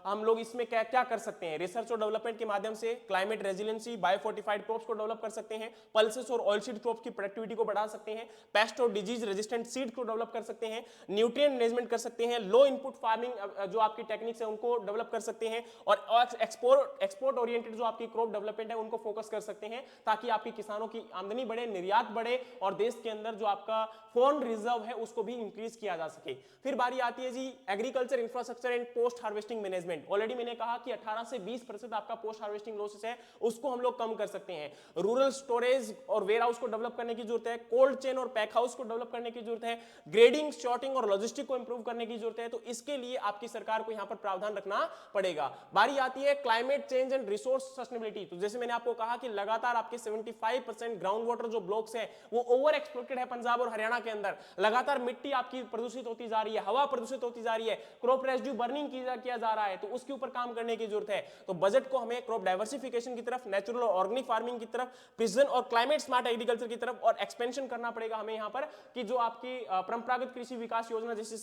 हम लोग इसमें क्या क्या कर सकते हैं, रिसर्च और डेवलपमेंट के माध्यम से क्लाइमेट रेजिलियंसी, बायोफोर्टिफाइड क्रॉप्स को डेवलप कर सकते हैं, पल्सेस और ऑयल सीड क्रॉप की प्रोडक्टिविटी को बढ़ा सकते हैं, पेस्ट और डिजीज रेजिस्टेंट सीड को डेवलप कर सकते हैं, न्यूट्रिएंट मैनेजमेंट कर सकते हैं, लो इनपुट फार्मिंग जो आपकी टेक्निक्स है उनको डेवलप कर सकते हैं, और एक्सपोर्ट ओरिएंटेड जो आपकी क्रॉप डेवलपमेंट है उनको फोकस कर सकते हैं, ताकि आपकी किसानों की आमदनी बढ़े, निर्यात बढ़े, और देश के अंदर जो आपका फॉरेन रिजर्व है उसको भी इंक्रीज किया जा सके। फिर बारी आती है जी agriculture infrastructure and post harvesting management. Already मैंने कहा कि 18 से 20% आपका पोस्ट हार्वेस्टिंग लॉसेस है उसको हम लोग कम कर सकते हैं। रूरल स्टोरेज और वेयर हाउस को डेवलप करने की जरूरत है, कोल्ड चेन और पैक हाउस को डेवलप करने की जरूरत है, ग्रेडिंग, शॉर्टिंग और लॉजिस्टिक को इंप्रूव करने की जरूरत है। तो इसके लिए आपकी सरकार को यहां पर प्रावधान रखना पड़ेगा। बारी आती है climate change and resource sustainability. तो जैसे मैंने आपको कहा कि लगातार आपके 75% ग्राउंड वाटर जो ब्लॉक्स है वो ओवर एक्सप्लॉइटेड है पंजाब और हरियाणा के अंदर। लगातार मिट्टी आपकी प्रदूषित होती जा रही है, हवा प्रदूषित होती जा रही है, क्रॉप रेजिड्यू बर्निंग किया जा रहा है, तो उसके ऊपर काम करने की जरूरत है। तो बजट को हमें क्रॉप डाइवर्सिफिकेशन की तरफ, नेचुरल और ऑर्गेनिक फार्मिंग की तरफ, प्रिसिजन और क्लाइमेट क्लाइमेट स्मार्ट एग्रीकल्चर की तरफ और एक्सपेंशन करना पड़ेगा हमें यहाँ पर, कि जो आपकी परंपरागत कृषि विकास योजना जैसी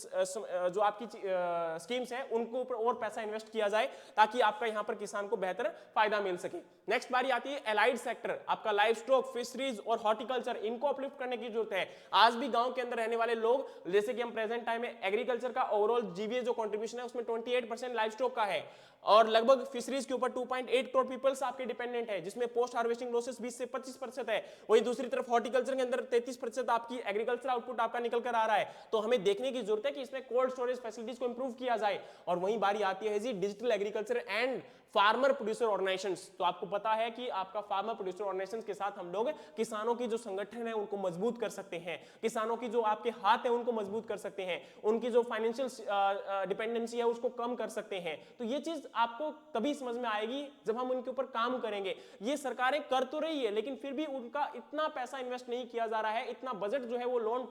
जो आपकी स्कीम्स है उनको ऊपर और पैसा इन्वेस्ट किया जाए, ताकि आपका यहाँ पर किसान को बेहतर फायदा मिल सके। नेक्स्ट बारी आती है एलाइड सेक्टर, आपका लाइफ स्टॉक, फिशरीज और हॉर्टिकल्चर, इनको अपलिफ्ट करने की जरूरत है। आज भी गांव के अंदर रहने वाले लोग, जैसे कि हम प्रेजेंट टाइम में एग्रीकल्चर का ओवरऑल जीवीए जो कंट्रीब्यूशन है उसमें 28% लाइफ स्टॉक का है, और लगभग फिशरीज के ऊपर 2.8 करोड़ पीपल्स आपके डिपेंडेंट है, जिसमें पोस्ट हार्वेस्टिंग लॉसेस 20 से 25% है। वहीं दूसरी तरफ हॉर्टिकल्चर के अंदर 33% आपकी एग्रीकल्चर आउटपुट आपका निकल कर आ रहा है। तो हमें देखने की जरूरत है कि इसमें कोल्ड स्टोरेज फैसिलिटीज को इंप्रूव किया जाए। और वहीं बारी आती है जी digital agriculture and farmer producer organisations. तो आपको पता है कि आपका फार्मर प्रोड्यूसर ऑर्गेनाइजेशंस के साथ हम लोग किसानों की जो संगठन है उनको मजबूत कर सकते हैं, किसानों की जो आपके हाथ है उनको मजबूत कर सकते हैं, उनकी जो फाइनेंशियल डिपेंडेंसी है उसको कम कर सकते हैं। तो ये चीज आपको तभी समझ में आएगी जब हम उनके ऊपर काम करेंगे। ये सरकारें कर तो रही है, लेकिन फिर भी उनका इतना पैसा इन्वेस्ट नहीं किया जा रहा है, इतना बजट जो है वो लोन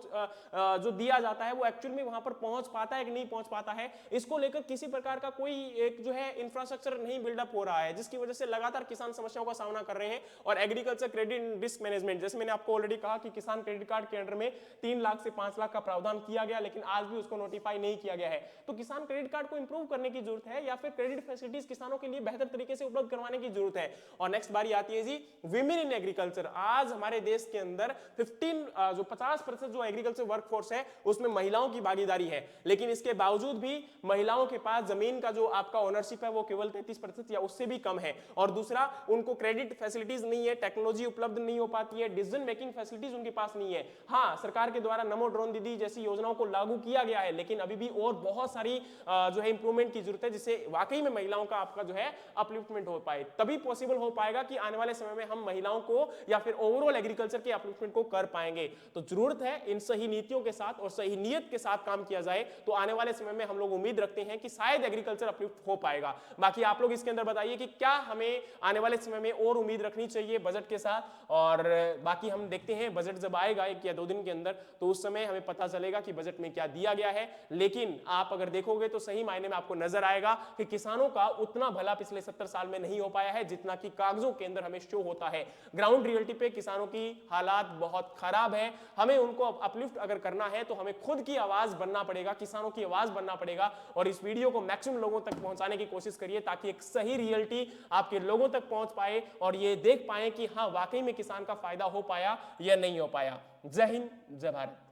जो दिया जाता है वो एक्चुअल में वहां पर पहुंच पाता है कि नहीं पहुंच पाता है, इसको लेकर किसी प्रकार का कोई एक जो है इंफ्रास्ट्रक्चर नहीं बिल्डअप हो रहा है, जिसकी वजह से लगातार किसान समस्याओं का सामना कर रहे हैं। और एग्रीकल्चर क्रेडिट रिस्क मैनेजमेंट, जैसे मैंने आपको ऑलरेडी कहा कि किसान क्रेडिट कार्ड के अंडर में 3 लाख से 5 लाख का प्रावधान किया गया, लेकिन आज भी उसको नोटिफाई नहीं किया गया है। तो किसान क्रेडिट कार्ड को इंप्रूव करने की जरूरत है, या फिर क्रेडिट फैसिलिटीज किसानों के लिए बेहतर तरीके से उपलब्ध करवाने की जरूरत है। और नेक्स्ट बारी आती है जी विमेन इन एग्रीकल्चर। आज हमारे देश के अंदर 50% जो एग्रीकल्चर वर्कफोर्स है उसमें महिलाओं की भागीदारी है, लेकिन इसके बावजूद भी महिलाओं के पास जमीन का जो आपका ओनरशिप है वो केवल 33% या उससे भी कम है। और दूसरा, उनको क्रेडिट फैसिलिटीज नहीं है, टेक्नोलॉजी उपलब्ध नहीं हो पाती है, डिसीजन मेकिंग फैसिलिटीज उनके पास नहीं है। हाँ, सरकार के द्वारा नमो ड्रोन दीदी जैसी योजनाओं को लागू किया गया है, लेकिन अभी भी और बहुत सारी जो है इंप्रूवमेंट की जरूरत है, जिससे वाकई में महिलाओं का आपका जो है अपलिफ्टमेंट हो पाए। तभी पॉसिबल हो पाएगा कि आने वाले समय में हम महिलाओं को या फिर ओवरऑल एग्रीकल्चर के अपलिफ्टमेंट को कर पाएंगे। तो जरूरत है इन सही नीतियों के साथ और सही नियत के साथ काम किया जाए, तो आने वाले समय में हम लोग उम्मीद रखते हैं कि शायद एग्रीकल्चर अपलिफ्ट हो पाएगा। बाकी आप लोग इसके अंदर बताइए कि क्या हमें आने वाले समय में और उम्मीद रखनी चाहिए बजट के साथ, और बाकी हम देखते हैं बजट जब आएगा 1 या 2 दिन के अंदर, तो उस समय हमें पता चलेगा कि बजट में क्या दिया गया है। लेकिन आप अगर देखोगे तो सही मायने में आपको नजर आएगा कि किसानों का उतना भला पिछले 70 साल में नहीं हो पाया है जितना कि कागजों के अंदर हमें शो होता है। ग्राउंड रियलिटी पे किसानों की हालात बहुत खराब है। हमें उनको अपलिफ्ट अगर करना है तो हमें खुद की आवाज बनना पड़ेगा, किसानों की आवाज बनना पड़ेगा। और इस वीडियो को मैक्सिमम लोगों तक पहुंचाने की कोशिश करिए, ताकि एक सही रियलिटी आपके लोगों तक पहुंच पाए और ये देख पाए कि हाँ वाकई में किसान का फायदा हो पाया या नहीं हो पाया। जय हिंद, जय भारत।